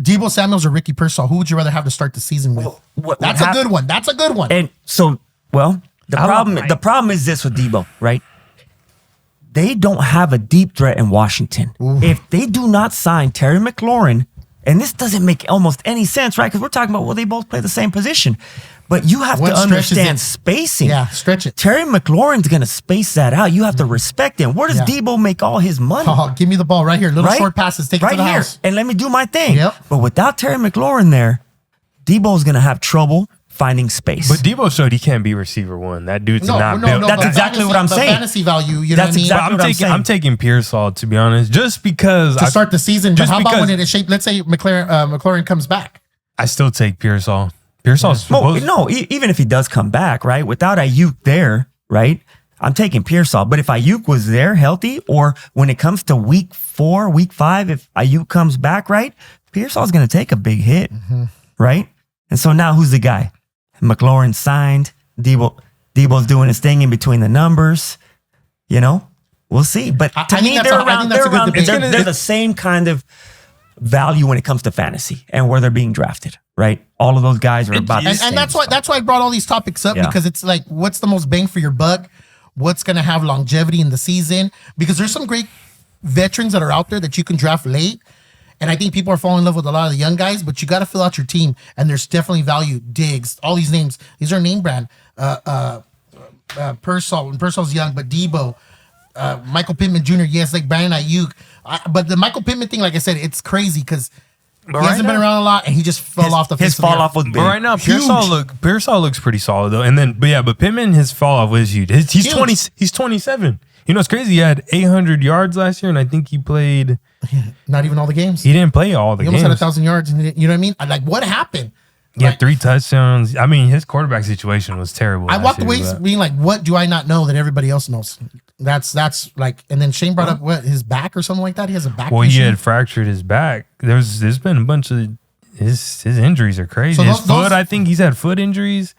Debo Samuels or Ricky Pearsall? Who would you rather have to start the season with? That's a good one. That's a good one. And so, well, the problem is this with Debo, right? They don't have a deep threat in Washington. If they do not sign Terry McLaurin, and this doesn't make almost any sense, right? Because we're talking about, well, they both play the same position. But you have What to stretches understand it? spacing. Yeah, stretch it. Terry McLaurin's going to space that out. You have to respect him. Where does Yeah. Debo make all his money? Oh, give me the ball right here. Little Right? short passes. Take it to the here. house. And let me do my thing. Yep. But without Terry McLaurin there, Debo's going to have trouble finding space. But Debo showed he can't be receiver one. That dude's not built. That's but exactly what I'm but saying. Fantasy value, you know That's what I mean? exactly what I'm saying. I'm taking Pearsall, to be honest, just because To start the season, but just how about because- when it is shaped? Let's say McLaurin comes back. I still take Pearsall. Pearsall's supposed. Even if he does come back, right? Without Ayuk there, right? I'm taking Pearsall. But if Ayuk was there healthy, or when it comes to week 4, week 5, if Ayuk comes back, right? Pearsall's going to take a big hit, right? And so now who's the guy? McLaurin signed. Debo's doing his thing in between the numbers. You know, we'll see. But I to think me, that's they're a- I around. think that's a good debate. They're the same kind of value when it comes to fantasy and where they're being drafted, right? All of those guys are about the And same that's why I brought all these topics up Yeah. because it's like, what's the most bang for your buck? What's going to have longevity in the season? Because there's some great veterans that are out there that you can draft late. And I think people are falling in love with a lot of the young guys, but you got to fill out your team. And there's definitely value. Diggs, all these names, these are name brand. Pearsall, and Pearsall's young, but Debo, Michael Pittman Jr., yes, like Brandon Ayuk. But the Michael Pittman thing, like I said, it's crazy because he hasn't been around a lot and he just fell off the face His of the fall earth. off was big. But right now, Huge. Pearsall looks pretty solid though. And then, but Pittman, his fall off was huge. He's Huge. 20. He's 27. You know, it's crazy. He had 800 yards last year, and I think he played. Not even all the games. He didn't play all the He games. almost had 1,000 yards. And you know what I mean? Like, what happened? He had Like, 3 touchdowns. I mean, his quarterback situation was terrible. I last walked year, away but- being like, what do I not know that everybody else knows? That's like, and then Shane brought up what, his back or something like that. He has a back Well, he issue. had fractured his back. There's been a bunch of his injuries are crazy. So His those- foot, I think he's had foot injuries.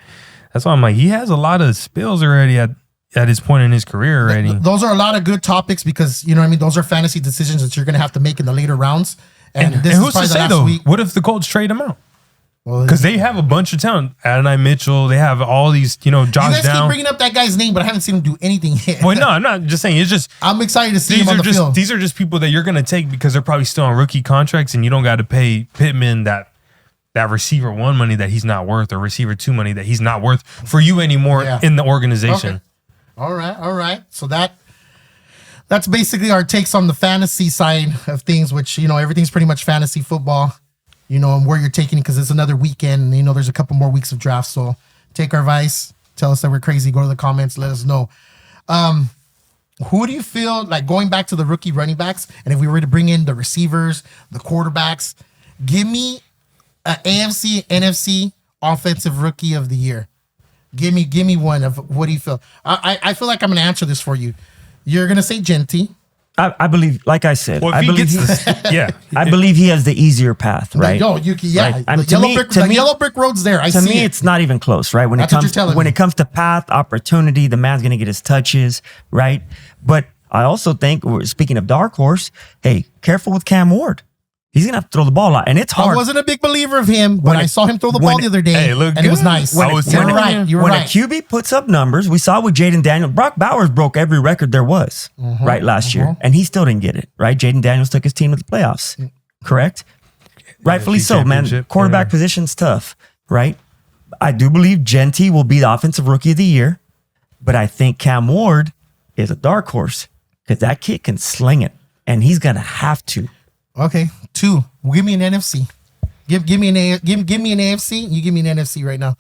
That's why I'm like, he has a lot of spills already at his point in his career already. Those are a lot of good topics because, you know what I mean? Those are fantasy decisions that you're going to have to make in the later rounds. And this and is who's probably to the say last though? week. What if the Colts trade him out? Well, Because they have a bunch of talent. Adonai Mitchell. They have all these, you Josh guys keep Down. bringing up that guy's name, but I haven't seen him do anything yet. Well, no, I'm not just saying. It's just I'm excited to see him on the field. these are just people that you're going to take because they're probably still on rookie contracts, and you don't got to pay Pittman that receiver 1 money that he's not worth, or receiver 2 money that he's not worth for you anymore Yeah. in the organization. Okay. All right. So that's basically our takes on the fantasy side of things, which, everything's pretty much fantasy football, and where you're taking it because it's another weekend. There's a couple more weeks of drafts. So take our advice. Tell us that we're crazy. Go to the comments. Let us know. who do you feel like going back to the rookie running backs? And if we were to bring in the receivers, the quarterbacks, give me an AFC, NFC offensive rookie of the year. Give me one of what do you feel? I feel like I'm going to answer this for you. You're going to say Genty. I believe, like I said, Well, if I he believe gets I believe he has the easier path, right? No, yeah. Right. The yellow brick road's there. To me, it's not even close, right? When That's what you're telling me. it comes to path, opportunity, the man's gonna get his touches, right? But I also think, speaking of dark horse, hey, careful with Cam Ward. He's gonna have to throw the ball a lot, and it's hard. I wasn't a big believer of him, but I saw him throw the ball the other day, it looked and it was good. nice. I was You were telling right. You were when right. a QB puts up numbers, we saw with Jaden Daniels. Brock Bowers broke every record there was, right, last year, and he still didn't get it, right? Jaden Daniels took his team to the playoffs, correct? Rightfully so, man. Quarterback position's tough, right? I do believe Genty will be the offensive rookie of the year, but I think Cam Ward is a dark horse because that kid can sling it, and he's gonna have to. Okay, 2. Give me an NFC. Give me an AFC. You give me an NFC right now.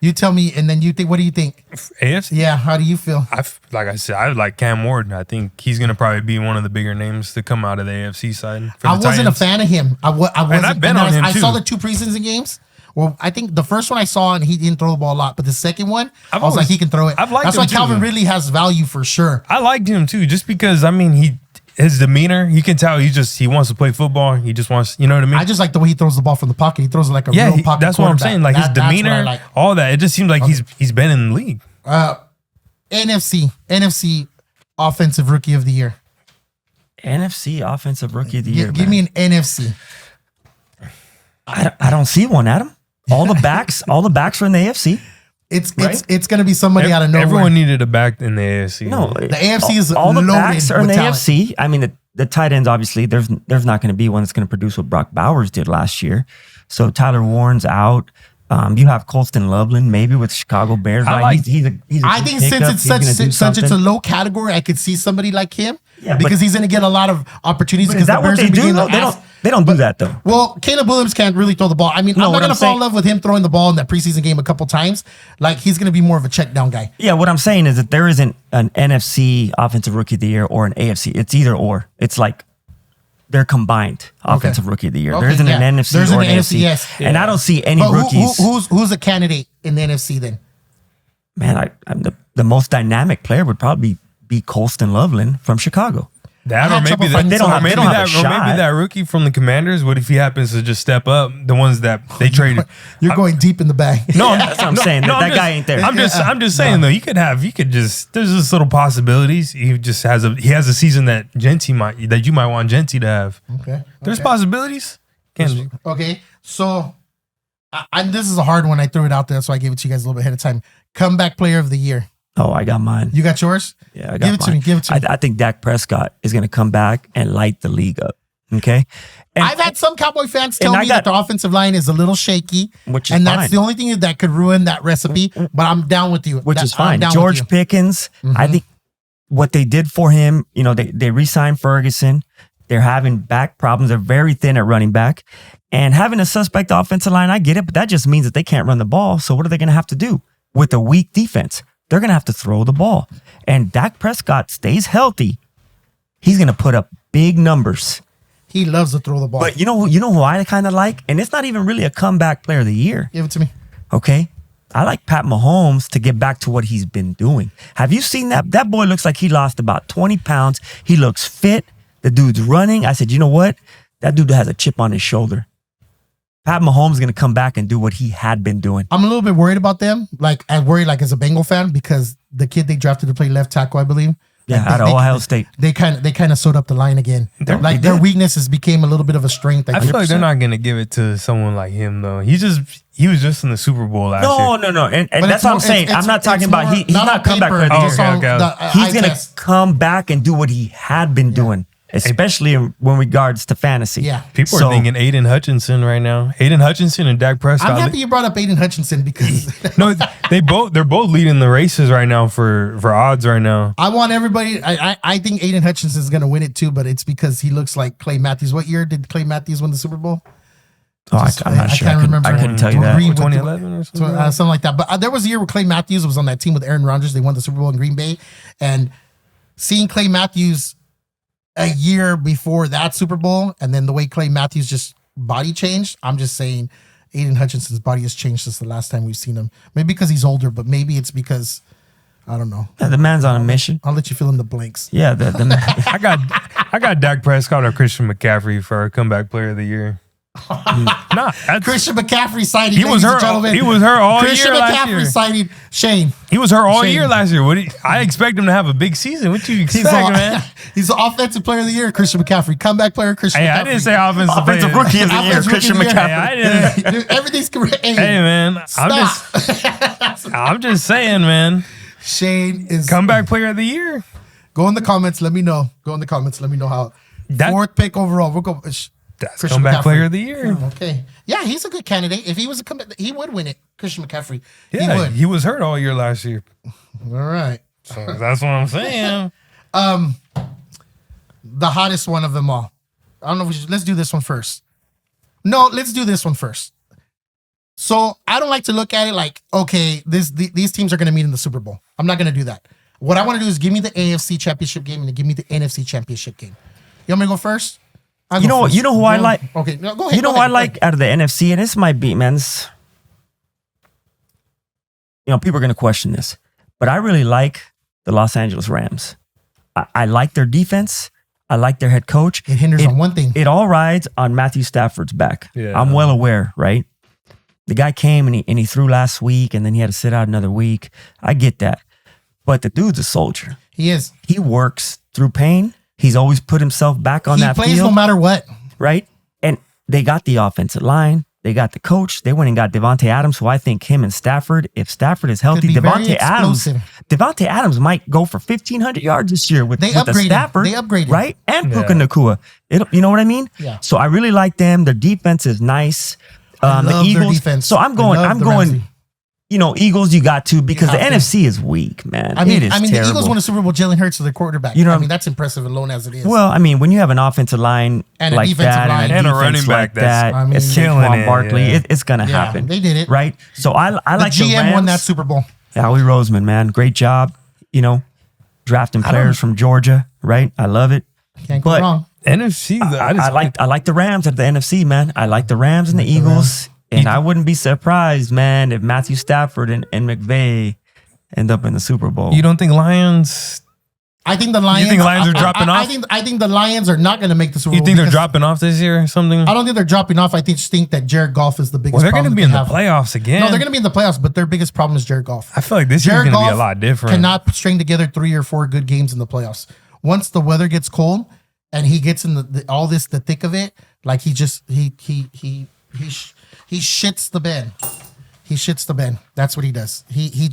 You tell me, and then you think. What do you think? AFC. Yeah. How do you feel? Like I said, I like Cam Ward. I think he's gonna probably be one of the bigger names to come out of the AFC side. I wasn't a fan of him. I wasn't. And I've been on him I too. saw the 2 preseason games. Well, I think the first one I saw and he didn't throw the ball a lot, but the second one, I was like, he can throw it. I've liked That's him why too, Calvin though. Ridley has value for sure. I liked him too, just because his demeanor, you can tell he wants to play football. He just wants, you know what I mean? I just like the way he throws the ball from the pocket. He throws it like a real pocket that's what I'm quarterback. saying. Like his That's what I demeanor, like. all that. It just seems like he's been in the league. NFC offensive rookie of the year. NFC offensive rookie of the year. Give me an NFC. I don't see one, Adam. All the backs are in the AFC. It's going to be somebody out of nowhere. Everyone needed a back in the AFC. No, the AFC is all the loaded backs are in with the talent. AFC. I mean, the tight ends, obviously, there's not going to be one that's going to produce what Brock Bowers did last year. So Tyler Warren's out. You have Colston Loveland, maybe with Chicago Bears. Right? He's a I good think pickup. since it's a low category, I could see somebody like him Yeah, because he's going to get a lot of opportunities. But is that what they do? No, they don't do that though. Well, Caleb Williams can't really throw the ball. I mean, No, I'm not what going I'm to fall in saying- love with him throwing the ball in that preseason game a couple times. Like he's going to be more of a check down guy. Yeah, what I'm saying is that there isn't an NFC offensive rookie of the year or an AFC. It's either or. It's like they're combined offensive rookie of the year. Okay, there isn't an NFC There's or an an NFC, AFC. yes. And I don't see any But rookies. who's a candidate in the NFC then? Man, I'm the most dynamic player would probably be Colston Loveland from Chicago. That I or had trouble maybe finding that, someone- or maybe they don't have that, a or maybe shot. that rookie from the Commanders. What if he happens to just step up? The ones that they traded. You're going deep in the bag. No, That's what I'm saying. That guy ain't there. I'm just saying though. There's just little possibilities. He has a season that you might want Genty to have. Okay. There's possibilities. Okay. So, this is a hard one. I threw it out there, so I gave it to you guys a little bit ahead of time. Comeback player of the year. Oh, I got mine. You got yours? Yeah, I got Give it to mine. me. Give it to me. I think Dak Prescott is going to come back and light the league up. Okay. And I've had some Cowboy fans tell and I me got- that the offensive line is a little shaky, Which is and that's fine. the only thing that could ruin that recipe. But I'm down with you. which is I'm fine. down with George you. Pickens, I think what they did for him, they re-signed Ferguson. They're having back problems. They're very thin at running back. And having a suspect offensive line, I get it, but that just means that they can't run the ball. So what are they going to have to do with a weak defense? They're going to have to throw the ball. And Dak Prescott stays healthy. He's going to put up big numbers. He loves to throw the ball. But you know who I kind of like? And it's not even really a comeback player of the year. Give it to me. Okay. I like Pat Mahomes to get back to what he's been doing. Have you seen that? That boy looks like he lost about 20 pounds. He looks fit. The dude's running. I said, you know what? That dude has a chip on his shoulder. Pat Mahomes is going to come back and do what he had been doing. I'm a little bit worried about them. Like, I'm worried as a Bengal fan because the kid they drafted to play left tackle, I believe. Yeah, like out of Ohio State. They kind of sewed up the line again. Their weaknesses became a little bit of a strength. I feel like they're not gonna give it to someone like him though. He was just in the Super Bowl last year. No. And But that's what I'm saying. I'm not talking about he's on not comeback paper, player of the just year. on Okay. the eye He's going to test. come back and do what he had been doing, especially when regards to fantasy. Yeah. People So- are thinking Aiden Hutchinson right now. Aiden Hutchinson and Dak Prescott. I'm happy you brought up Aiden Hutchinson because No, they're both leading the races right now for odds right now. I want everybody. I think Aiden Hutchinson is going to win it too, but it's because he looks like Clay Matthews. What year did Clay Matthews win the Super Bowl? Oh, I'm not sure. can't remember. I couldn't tell you that. Green with 2011 or something. something like that. But there was a year where Clay Matthews was on that team with Aaron Rodgers. They won the Super Bowl in Green Bay, and seeing Clay Matthews a year before that Super Bowl, and then the way Clay Matthews just body changed, I'm just saying Aiden Hutchinson's body has changed since the last time we've seen him. Maybe because he's older, but maybe it's because, I don't know. Yeah, the man's on a mission. I'll let you fill in the blanks. Yeah, the man. I got Dak Prescott or Christian McCaffrey for comeback player of the year. Nah, Christian McCaffrey signing. He was hurt all Christian year last McCaffrey year. signing Shane. He was hurt all Shane. year last year. I expect him to have a big season. What you expect, man? He's the offensive player of the year, Christian McCaffrey. Comeback player, Christian McCaffrey. I didn't say offensive Offensive player. rookie of the year, Offensive Christian rookie of the year. McCaffrey. Hey, I didn't. Dude, everything's correct. Hey, Hey, man. stop. I'm just saying, man. Shane is Comeback player of the year. Go in the comments. Let me know. Go in the comments. Let me know how. Fourth pick overall. We'll go. That's Christian comeback McCaffrey. player of the year. Okay. Yeah, he's a good candidate. If he was he would win it. Christian McCaffrey. He Yeah, would. he was hurt all year last year. All right. So that's what I'm saying. The hottest one of them all. I don't know if let's do this one first. No, let's do this one first. So I don't like to look at it like, okay, these teams are going to meet in the Super Bowl. I'm not going to do that. What I want to do is give me the AFC Championship game and give me the NFC Championship game. You want me to go first? You know what? You know who I like? Okay, no, go ahead. You know go who I ahead, like out of the NFC, and this might be, man. People are going to question this, but I really like the Los Angeles Rams. I like their defense. I like their head coach. It hinders on one thing. It all rides on Matthew Stafford's back. Yeah. I'm well aware, right? The guy came and he threw last week, and then he had to sit out another week. I get that, but the dude's a soldier. He is. He works through pain. He's always put himself back on that field. He plays no matter what. Right? And they got the offensive line. They got the coach. They went and got Devontae Adams, who I think him and Stafford, if Stafford is healthy, Could be very Devontae Adams might go for 1,500 yards this year with the Stafford. They upgraded. Right? And Puka Nacua. You know what I mean? Yeah. So I really like them. Their defense is nice. I love the Eagles. their defense. So I'm going, Ramsey. Eagles you got to because the have to. NFC is weak, man. I mean, it is the terrible. Eagles won a Super Bowl. Jalen Hurts is their quarterback. You know, I mean, that's impressive alone as it is. Well, I mean, when you have an offensive line And a like defensive that line. and a running defense back like that's, that, I mean, it's killing Saquon it, Barkley. yeah. It's gonna Yeah, happen. they did it. right. So I the like the GM Rams. won that Super Bowl. Howie Roseman, man, great job. Drafting players from Georgia, right? I love it. Can't go But wrong. NFC. I like the Rams at the NFC, man. I like the Rams and the Eagles, and I wouldn't be surprised, man, if Matthew Stafford and McVay end up in the Super Bowl. You don't think Lions? I think the Lions. You think Lions are dropping off? I think the Lions are not going to make the Super Bowl. You think they're because dropping off this year or something? I don't think they're dropping off. I just think that Jared Goff is the biggest. Well, they're going problem to be that in they the have. playoffs again. No, they're going to be in the playoffs, but their biggest problem is Jared Goff. I feel like this year is Jared going to be a Goff lot different. Cannot string together 3 or 4 good games in the playoffs. Once the weather gets cold and he gets in the thick of it, like he shits the bed. He shits the bed. That's what he does. He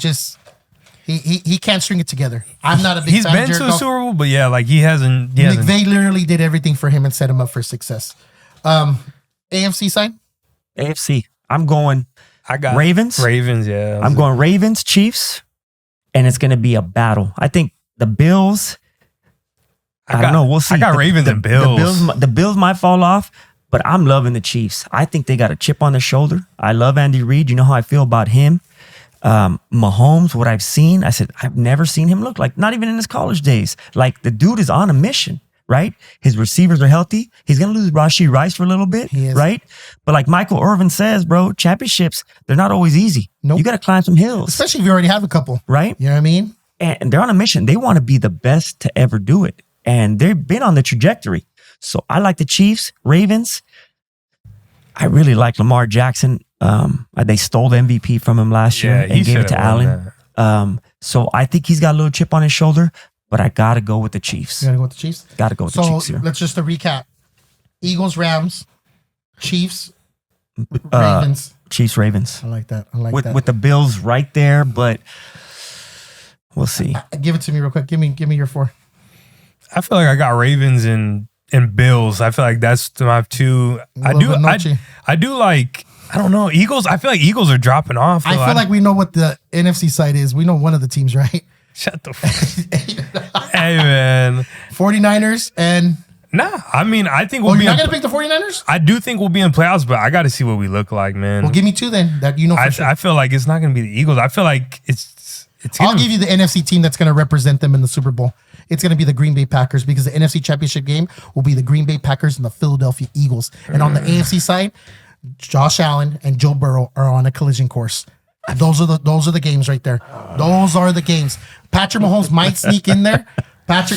can't string it together. I'm not a big He's fan of been Jared to a Goff. Super Bowl, but yeah, like he hasn't. McVay literally did everything for him and set him up for success. AFC side? AFC. I'm going I got Ravens. Ravens, yeah. I'm going Ravens, Chiefs, and it's going to be a battle. I think the Bills. I don't know. We'll see. I got Ravens and Bills. The Bills might fall off, but I'm loving the Chiefs. I think they got a chip on their shoulder. I love Andy Reid. You know how I feel about him. Mahomes, what I've seen, I said, I've never seen him look like, not even in his college days. Like the dude is on a mission, right? His receivers are healthy. He's going to lose Rashee Rice for a little bit, He is. right? But like Michael Irvin says, bro, championships, they're not always easy. Nope. You got to climb some hills, Especially if you already have a couple. right? You know what I mean? And they're on a mission. They want to be the best to ever do it. And they've been on the trajectory. So I like the Chiefs, Ravens. I really like Lamar Jackson. They stole the MVP from him last year and gave it to Allen. So I think he's got a little chip on his shoulder, but I got to go with the Chiefs. You got to go with the Chiefs? Got to go with the Chiefs here. Let's just recap. Eagles, Rams, Chiefs, Ravens. Chiefs, Ravens. I like that. I like that. With the Bills right there, but we'll see. Give it to me real quick. Give me your 4. I feel like I got Ravens and Bills. I feel like that's my 2. I do like, I don't know, Eagles. I feel like Eagles are dropping off. I feel like we know what the NFC side is. We know one of the teams, right? Shut the fuck. Hey, man. 49ers and... Nah, I mean, I think you're not going to pick the 49ers? I do think we'll be in playoffs, but I got to see what we look like, man. Well, give me 2 then. That you know for sure. I feel like it's not going to be the Eagles. I feel like it's I'll give you the NFC team that's going to represent them in the Super Bowl. it's going to be the Green Bay Packers because the NFC Championship game will be the Green Bay Packers and the Philadelphia Eagles. And on the AFC side, Josh Allen and Joe Burrow are on a collision course. Those are the games right there. Those are the games. Patrick Mahomes might sneak in there.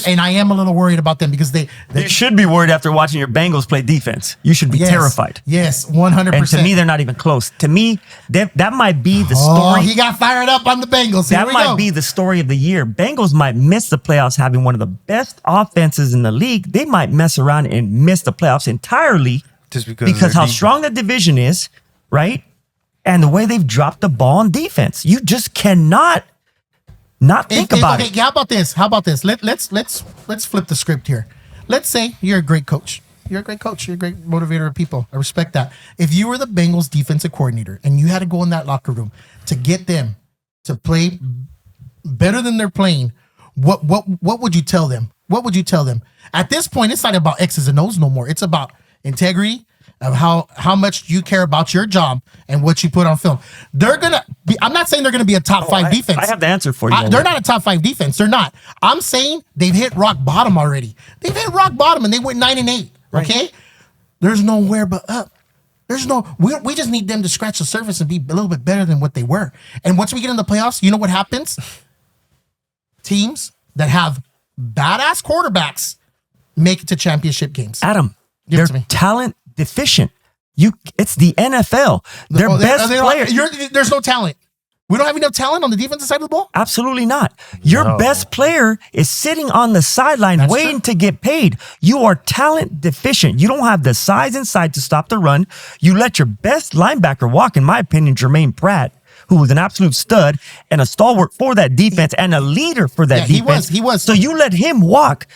And I am a little worried about them because they You should be worried after watching your Bengals play defense. You should be terrified. Yes, 100%. And to me, they're not even close. To me, that might be the story. Oh, he got fired up on the Bengals. That might be the story of the year. Bengals might miss the playoffs having one of the best offenses in the league. They might mess around and miss the playoffs entirely just because how strong the division is, right? And the way they've dropped the ball on defense. You just cannot not think about it. How about this? Let's flip the script here. Let's say you're a great coach. You're a great coach. You're a great motivator of people. I respect that. If you were the Bengals defensive coordinator and you had to go in that locker room to get them to play better than they're playing, what would you tell them? What would you tell them? At this point, it's not about X's and O's no more. It's about integrity, of how much you care about your job and what you put on film. They're going to be, I'm not saying they're going to be a top 5 defense. I have the answer for you. They're not a top 5 defense. They're not. I'm saying they've hit rock bottom already. They've hit rock bottom and they went 9-8. Right. Okay? There's nowhere but up. We just need them to scratch the surface and be a little bit better than what they were. And once we get in the playoffs, you know what happens? Teams that have badass quarterbacks make it to championship games. Adam, they're talent deficient. It's the NFL. Their best player. There's no talent. We don't have enough talent on the defensive side of the ball? Absolutely not. Your best player is sitting on the sideline waiting to get paid. You are talent deficient. You don't have the size inside to stop the run. You let your best linebacker walk, in my opinion, Jermaine Pratt, who was an absolute stud and a stalwart for that defense and a leader for that defense. He was. So you let him walk.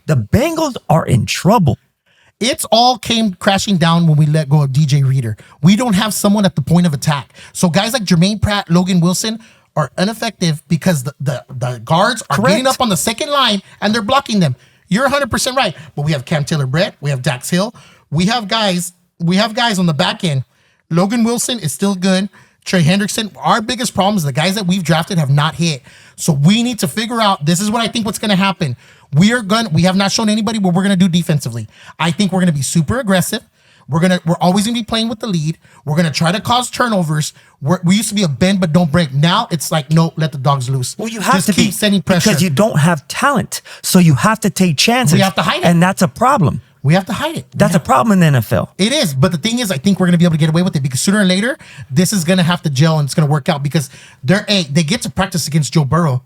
The Bengals are in trouble. It's all came crashing down when we let go of DJ Reader. We don't have someone at the point of attack. So guys like Jermaine Pratt, Logan Wilson are ineffective because the guards are getting up on the second line and they're blocking them. You're 100% right. But we have Cam Taylor-Britt. We have Dax Hill. We have guys on the back end. Logan Wilson is still good. Trey Hendrickson. Our biggest problem is the guys that we've drafted have not hit. So we need to figure out, this is what I think what's going to happen. We have not shown anybody what we're going to do defensively. I think we're going to be super aggressive. We're always going to be playing with the lead. We're going to try to cause turnovers. We used to be a bend but don't break. Now it's like, no, let the dogs loose. Well, you have just to keep sending pressure. Because you don't have talent. So you have to take chances. We have to hide it. And that's a problem. We have to hide it. That's a problem in the NFL. It is. But the thing is, I think we're going to be able to get away with it because sooner or later, this is going to have to gel and it's going to work out because they get to practice against Joe Burrow.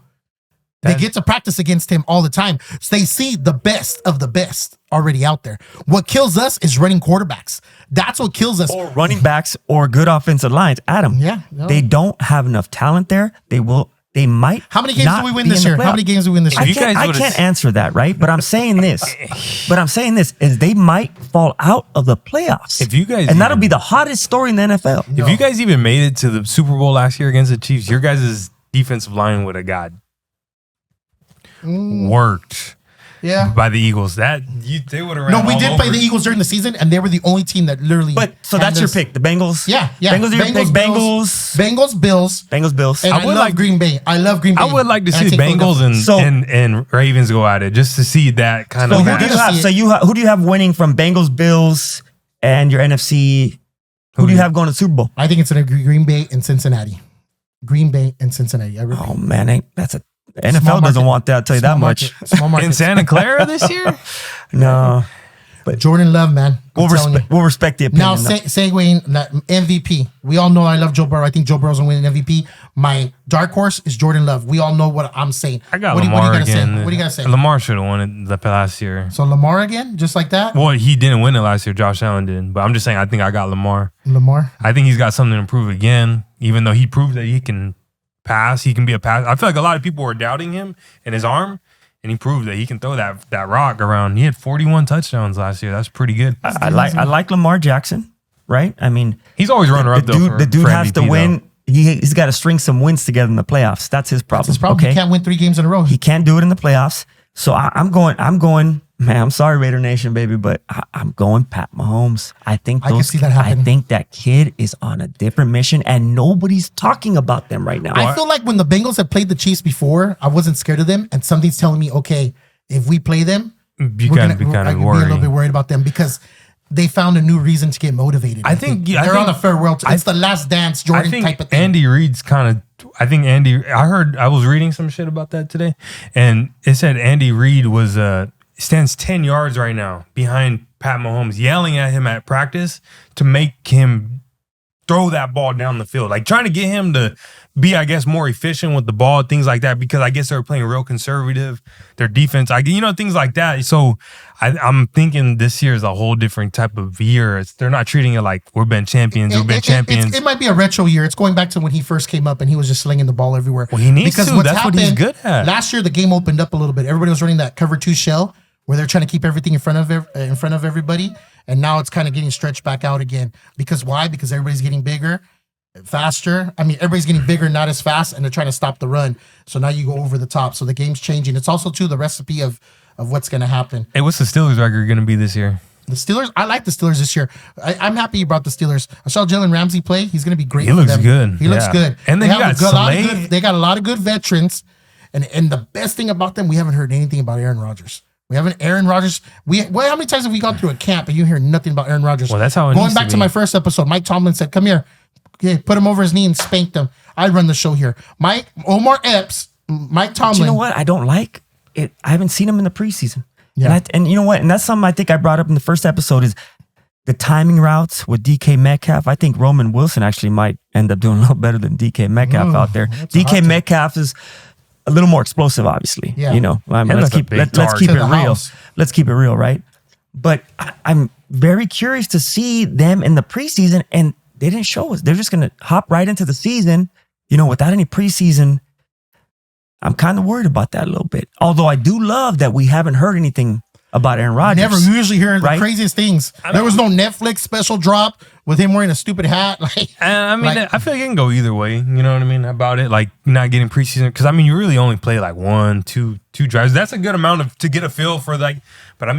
They get to practice against him all the time. So they see the best of the best already out there. What kills us is running quarterbacks. That's what kills us. Or running backs or good offensive lines. Adam, they don't have enough talent there. They might. How many games do we win this year? How many games do we win this year? I can't answer that, right? But I'm saying this. Is they might fall out of the playoffs. And that'll be the hottest story in the NFL. If you guys even made it to the Super Bowl last year against the Chiefs, your guys' defensive line would have got worked by the Eagles. They would have ran. No, we did play the Eagles during the season, and they were the only team that literally. But so that's your pick, the Bengals. Yeah. Bengals are your pick. Bengals, Bills. And I love Green Bay. I would like to see the Bengals and Ravens go at it just to see that kind of. Who do you have winning from Bengals, Bills, and your NFC? Who do you have going to the Super Bowl? I think it's Green Bay and Cincinnati. Green Bay and Cincinnati. Oh man, that's a. The NFL doesn't want that, I'll tell you that much. In Santa Clara this year? No. But Jordan Love, man. We'll respect the opinion. Now, segueing MVP. We all know I love Joe Burrow. I think Joe Burrow's going to win an MVP. My dark horse is Jordan Love. We all know what I'm saying. I got Lamar again. What do you got to say? Lamar should have won it the last year. So Lamar again? Just like that? Well, he didn't win it last year. Josh Allen did. But I'm just saying I think I got Lamar. I think he's got something to improve again, even though he proved that he can pass. He can be a pass. I feel like a lot of people were doubting him and his arm, and he proved that he can throw that rock around. He had 41 touchdowns last year. That's pretty good. I like Lamar Jackson, right? I mean, he's always runner up though. The dude has to win. He's got to string some wins together in the playoffs. That's his problem. That's his problem. Okay? He can't win 3 games in a row. He can't do it in the playoffs. So I'm going. Man, I'm sorry, Raider Nation, baby, but I'm going Pat Mahomes. I can see that happen. I think that kid is on a different mission, and nobody's talking about them right now. I feel like when the Bengals have played the Chiefs before, I wasn't scared of them, and something's telling me, okay, if we play them, You we're gotta gonna be kind of be a worried. little bit worried about them because they found a new reason to get motivated. I think they're on a farewell. It's the last dance, Jordan type of thing. Andy Reid's kind of. I think I was reading some shit about that today, and it said Andy Reid stands 10 yards right now behind Pat Mahomes, yelling at him at practice to make him throw that ball down the field, like trying to get him to be, I guess, more efficient with the ball, things like that, because I guess they were playing real conservative, their defense, things like that. So I'm thinking this year is a whole different type of year. They're not treating it like we've been champions, champions. It might be a retro year. It's going back to when he first came up and he was just slinging the ball everywhere. Well, he needs to. That's what he's good at. Last year, the game opened up a little bit. Everybody was running that cover 2 shell where they're trying to keep everything in front of everybody. And now it's kind of getting stretched back out again. Because why? Because everybody's getting bigger, faster. I mean, everybody's getting bigger, not as fast, and they're trying to stop the run. So now you go over the top. So the game's changing. It's also, too, the recipe of what's going to happen. Hey, what's the Steelers record going to be this year? The Steelers, I like the Steelers this year. I'm happy you brought the Steelers. I saw Jalen Ramsey play. He's going to be great. He looks good. He looks good. And then they got a lot of good veterans. And the best thing about them, we haven't heard anything about Aaron Rodgers. We haven't Aaron Rodgers. How many times have we gone through a camp and you hear nothing about Aaron Rodgers? Well, that's how it Going back to my first episode, Mike Tomlin said, "Come here, okay, put him over his knee and spank him." I run the show here. Omar Epps, Mike Tomlin. But you know what? I don't like it. I haven't seen him in the preseason. Yeah. And you know what? And that's something I think I brought up in the first episode is the timing routes with DK Metcalf. I think Roman Wilson actually might end up doing a little better than DK Metcalf out there. DK Metcalf is a little more explosive, obviously. Yeah. Let's keep it real. Let's keep it real, right? But I'm very curious to see them in the preseason, and they didn't show us. They're just going to hop right into the season, without any preseason. I'm kind of worried about that a little bit. Although I do love that we haven't heard anything about Aaron Rodgers. Never usually hear the right? craziest things. There was no Netflix special drop with him wearing a stupid hat. I feel like it can go either way. You know what I mean about it, like not getting preseason, because you really only play like 1, 2 drives. That's a good amount to get a feel for But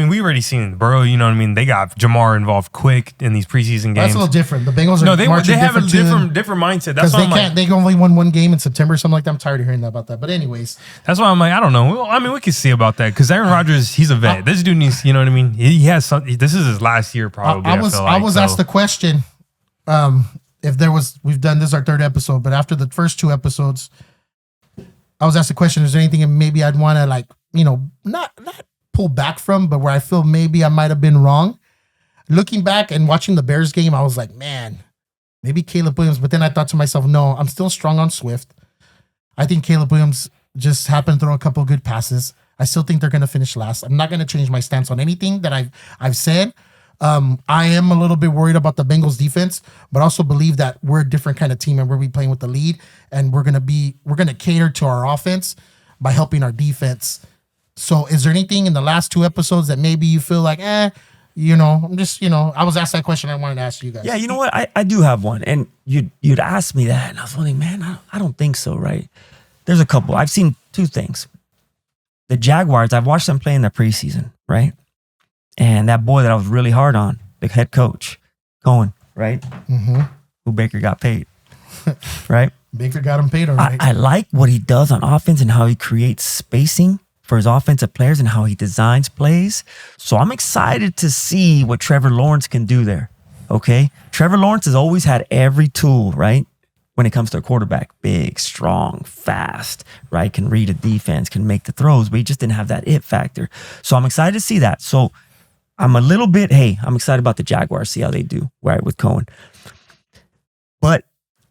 we already seen Burrow. You know what I mean? They got Jamar involved quick in these preseason games. That's a little different. The Bengals are they have a different mindset. That's why they only won one game in September or something like that. I'm tired of hearing about that. But anyways, that's why I'm like, I don't know. Well, we can see about that because Aaron Rodgers, he's a vet. This dude needs, you know what I mean? He has something. This is his last year probably. I was asked the question. If there was, we've done this our 3rd episode, but after the first 2 episodes, I was asked the question: is there anything maybe I'd want to not pull back from, but where I feel maybe I might have been wrong? Looking back and watching the Bears game, I was like, man, maybe Caleb Williams. But then I thought to myself, no, I'm still strong on Swift. I think Caleb Williams just happened to throw a couple of good passes. I still think they're going to finish last. I'm not going to change my stance on anything that I've said. I am a little bit worried about the Bengals defense, but also believe that we're a different kind of team and we'll be playing with the lead, and we're going to cater to our offense by helping our defense. So is there anything in the last 2 episodes that maybe you feel like, I'm just, I was asked that question. I wanted to ask you guys. Yeah, you know what? I do have one. And you'd asked me that. And I was wondering, man, I don't think so, right? There's a couple. I've seen 2 things. The Jaguars, I've watched them play in the preseason, right? And that boy that I was really hard on, the head coach, Cohen, right? Mm-hmm. Who Baker got paid, right? Baker got him paid all right. I like what he does on offense and how he creates spacing for his offensive players and how he designs plays. So I'm excited to see what Trevor Lawrence can do there, okay? Trevor Lawrence has always had every tool, right? When it comes to a quarterback, big, strong, fast, right? Can read a defense, can make the throws, but he just didn't have that it factor. So I'm excited to see that. So I'm excited about the Jaguars, see how they do, right, with Cohen. But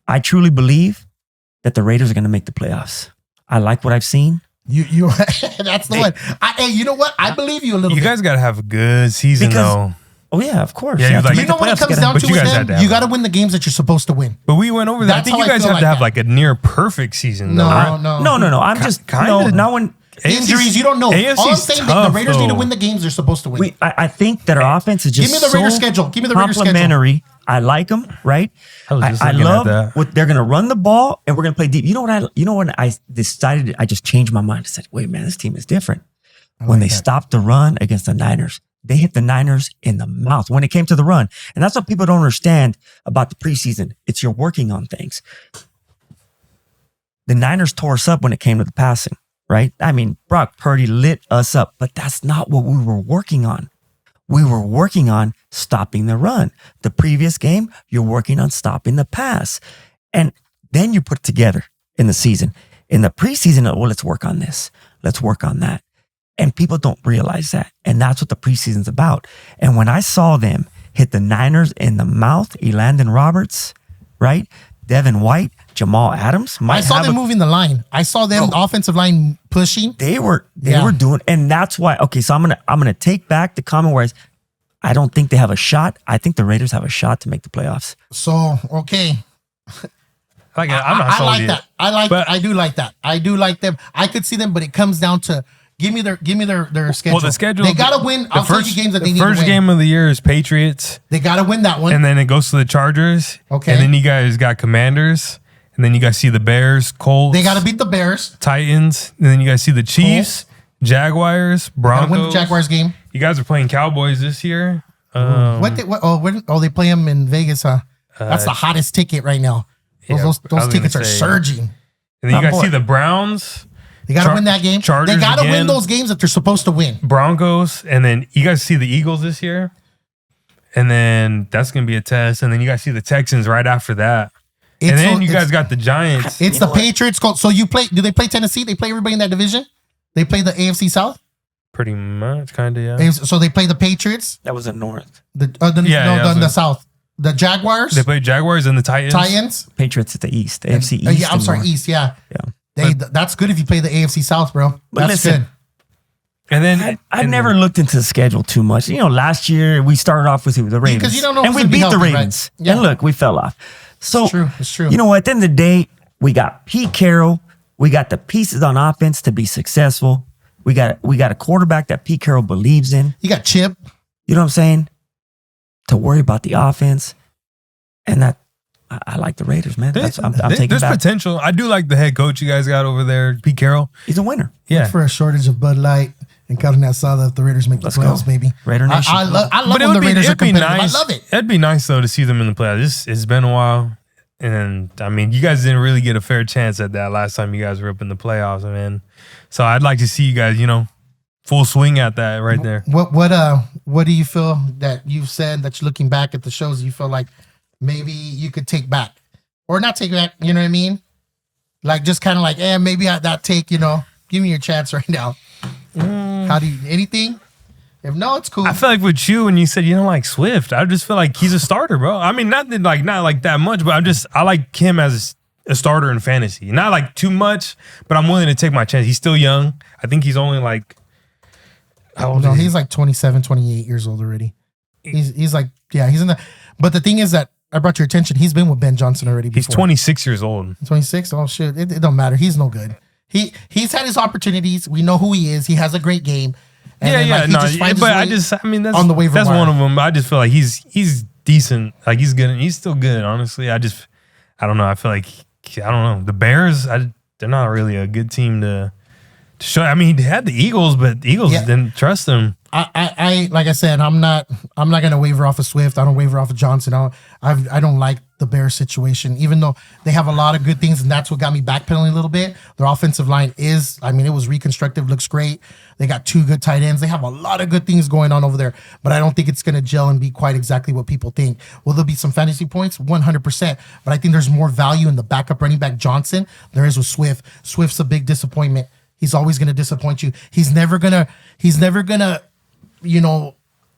I truly believe that the Raiders are going to make the playoffs. I like what I've seen. You that's the one. You know what? I believe you a little bit. You guys got to have a good season, though. Oh, yeah, of course. Yeah, what it comes down to with them? You got to win the games that you're supposed to win. But we went over that. I think you guys have to have like a near perfect season, though. No. I'm just not when injuries. You don't know. AFC's All I'm saying tough, the Raiders need to win the games they're supposed to win. I think that our offense is just Give me the Raiders schedule. Give me the Raiders schedule. Complimentary. I like them, right? I love what they're going to run the ball and we're going to play deep. You know what I decided? I just changed my mind. I said, wait, man, this team is different. When they stopped the run against the Niners, they hit the Niners in the mouth when it came to the run. And that's what people don't understand about the preseason. It's you're working on things. The Niners tore us up when it came to the passing. right? I mean, Brock Purdy lit us up, but that's not what we were working on. We were working on stopping the run. The previous game, you're working on stopping the pass. And then you put it together in the season. In the preseason, well, let's work on this. Let's work on that. And people don't realize that. And that's what the preseason's about. And when I saw them hit the Niners in the mouth, Elandon Roberts, right? Devin White, Jamal Adams. I saw them moving the line. I saw them offensive line pushing. They were doing, and that's why. Okay, so I'm gonna take back the comment where I don't think they have a shot. I think the Raiders have a shot to make the playoffs. So okay, I'm not I sold like yet. that. I do like that. I do like them. I could see them, but it comes down to give me their schedule. Well, the schedule. They gotta win. I'll tell you games that they need to win. The first game of the year is Patriots, They gotta win that one. and then it goes to the Chargers. Okay. And then you guys got Commanders, and then you guys see the Bears, Colts. They gotta beat the Bears. Titans, and then you guys see the Chiefs, Jaguars, Gotta Broncos. win the Jaguars game. You guys are playing Cowboys this year. They play them in Vegas, huh? That's the hottest ticket right now. Yeah, Those I was gonna tickets are say. surging. And then you I'm guys see bored. the Browns, They gotta win that game. Chargers They gotta win again. those games that they're supposed to win. Broncos, and then you guys see the Eagles this year. And then that's going to be a test. And then you guys see the Texans right after that. And then you guys got the Giants. It's the Patriots. So you play? Do they play Tennessee? They play everybody in that division. They play the AFC South. Pretty much, kind of, yeah. So they play the Patriots. That was the North. The South. The Jaguars. They play Jaguars and the Titans. Titans. Patriots at the East, the AFC East. Yeah, I'm sorry, North. East. Yeah. Yeah. That's good if you play the AFC South, bro. But That's listen, good. And then I've never looked into the schedule too much. You know, last year we started off with the Ravens. Because you don't know and who's we gonna be beat the healthy, right? Ravens. Yeah. And look, we fell off. So It's true. You know what? At the end of the day, we got Pete Carroll. We got the pieces on offense to be successful. We got a quarterback that Pete Carroll believes in. You got Chip. You know what I'm saying? To worry about the offense. And that I like the Raiders, man. I'm taking there's back. potential. I do like the head coach you guys got over there, Pete Carroll. He's a winner. Yeah. For a shortage of Bud Light and carne asada if the Raiders make the Let's playoffs, go. baby. Raider Nation. I love But when the Raiders are competitive. nice. I love it. It'd be nice though to see them in the playoffs. It's been a while, and I mean, you guys didn't really get a fair chance at that last time you guys were up in the playoffs, man. So I'd like to see you guys, full swing at that right there. What do you feel that you've said that you're looking back at the shows you feel like maybe you could take back or not take back? You know what I mean? Like just kind of like, maybe that take. Give me your chance right now. How do you anything? If no, it's cool. I feel like with you, when you said you don't like Swift, I just feel like he's a starter, bro. I mean, not like that much, but I like him as a starter in fantasy. Not like too much, but I'm willing to take my chance. He's still young. I think he's only like, how old is he? He's like 27, 28 years old already. He's like, he's in the. But the thing is that I brought your attention. He's been with Ben Johnson already before. He's 26 years old. 26. Oh shit! It don't matter. He's no good. He's had his opportunities. We know who he is. He has a great game. And then, That's on the waiver that's wire. one of them. I just feel like he's decent. Like he's good. He's still good. Honestly, I don't know. I feel like I don't know. The Bears, they're not really a good team to show. I mean, he had the Eagles, but the Eagles didn't trust him. I like I said, I'm not gonna waver off of Swift. I don't waver off of Johnson. I don't like the Bears situation, even though they have a lot of good things, and that's what got me backpedaling a little bit. Their offensive line it was reconstructive, looks great. They got 2 good tight ends. They have a lot of good things going on over there, but I don't think it's gonna gel and be quite exactly what people think. Will there be some fantasy points? 100%. But I think there's more value in the backup running back Johnson there is with Swift. Swift's a big disappointment. He's always gonna disappoint you. He's never gonna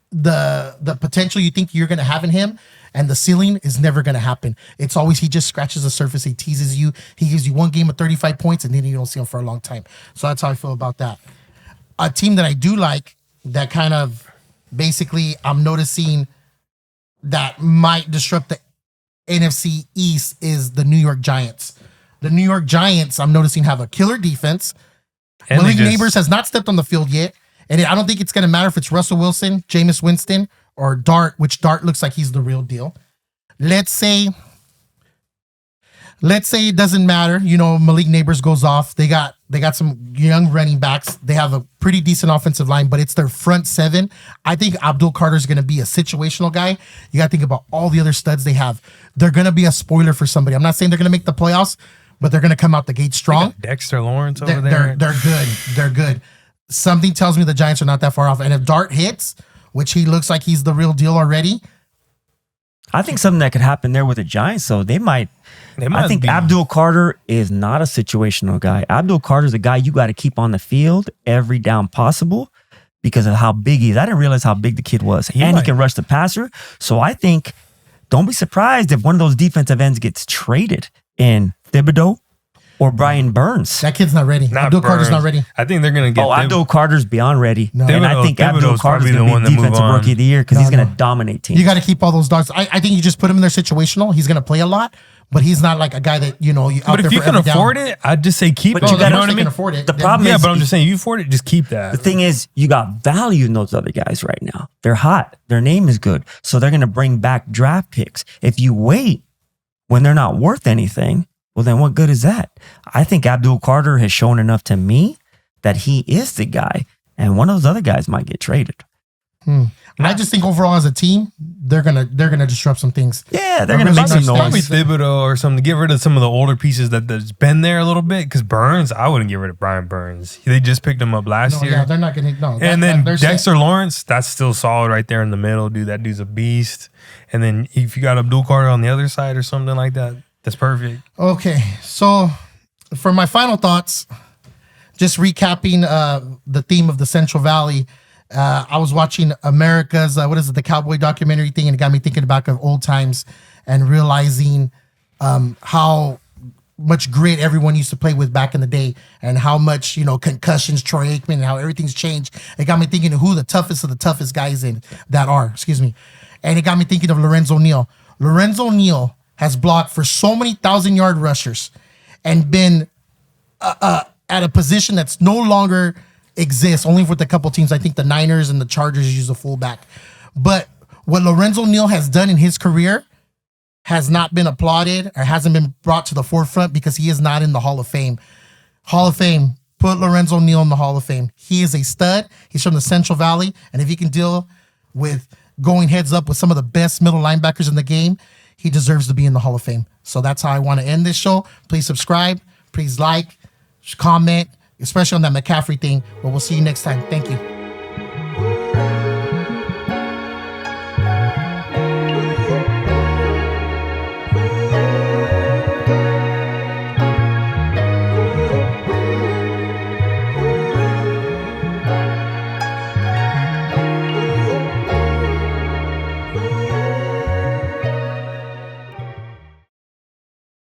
the potential you think you're going to have in him and the ceiling is never going to happen. It's always he just scratches the surface. He teases you. He gives you one game of 35 points and then you don't see him for a long time. So that's how I feel about that. A team that I do like that kind of basically I'm noticing that might disrupt the NFC East is the New York Giants. The New York Giants, I'm noticing, have a killer defense. And Malik Neighbors has not stepped on the field yet. And I don't think it's going to matter if it's Russell Wilson, Jameis Winston, or Dart, which Dart looks like he's the real deal. Let's say it doesn't matter. Malik Neighbors goes off. They got some young running backs. They have a pretty decent offensive line, but it's their front 7. I think Abdul Carter's going to be a situational guy. You got to think about all the other studs they have. They're going to be a spoiler for somebody. I'm not saying they're going to make the playoffs, but they're going to come out the gate strong. Dexter Lawrence over They're there. good. They're good. Something tells me the Giants are not that far off. And if Dart hits, which he looks like he's the real deal already. I think something that could happen there with the Giants, so they might I think be. Abdul Carter is not a situational guy. Abdul Carter is a guy you got to keep on the field every down possible because of how big he is. I didn't realize how big the kid was. He can rush the passer. So I think, don't be surprised if one of those defensive ends gets traded in Thibodeau or Brian Burns. That kid's not ready. Abdul Carter's not ready. I think they're going to get Abdul Carter's beyond ready. No. And I think Abdul Carter's going to be defensive rookie of the year because he's going to dominate teams. You got to keep all those dogs. I think you just put him in there situational. He's going to play a lot, but he's not like a guy that, But if you can afford it, I'd just say keep it. But You know what I can mean? afford it. The problem is, but I'm just saying, if you afford it, just keep that. the thing is, you got value in those other guys right now. They're hot. Their name is good. So they're going to bring back draft picks. If you wait when they're not worth anything, well, then what good is that? I think Abdul Carter has shown enough to me that he is the guy, and one of those other guys might get traded. I just think overall as a team, they're gonna disrupt some things. Yeah, they're going to make some Probably noise. Thibodeau or something to get rid of some of the older pieces that's been there a little bit. Because Burns, I wouldn't get rid of Brian Burns. They just picked him up last year. Yeah, they're not gonna. No, And then they're Dexter Lawrence, that's still solid right there in the middle, dude. That dude's a beast. And then if you got Abdul Carter on the other side or something like that, that's perfect. Okay, so for my final thoughts, just recapping the theme of the Central Valley. I was watching America's the cowboy documentary thing, and it got me thinking about old times and realizing how much grit everyone used to play with back in the day, and how much concussions, Troy Aikman, and how everything's changed. It got me thinking of who the toughest of the toughest guys and it got me thinking of Lorenzo Neal. Lorenzo Neal has blocked for so many 1,000-yard rushers and been at a position that's no longer exists, only with a couple teams. I think the Niners and the Chargers use a fullback. But what Lorenzo Neal has done in his career has not been applauded or hasn't been brought to the forefront because he is not in the Hall of Fame. Hall of Fame, put Lorenzo Neal in the Hall of Fame. He is a stud. He's from the Central Valley. And if he can deal with going heads up with some of the best middle linebackers in the game, he deserves to be in the Hall of Fame. So that's how I want to end this show. Please subscribe. Please like, comment, especially on that McCaffrey thing. But we'll see you next time. Thank you.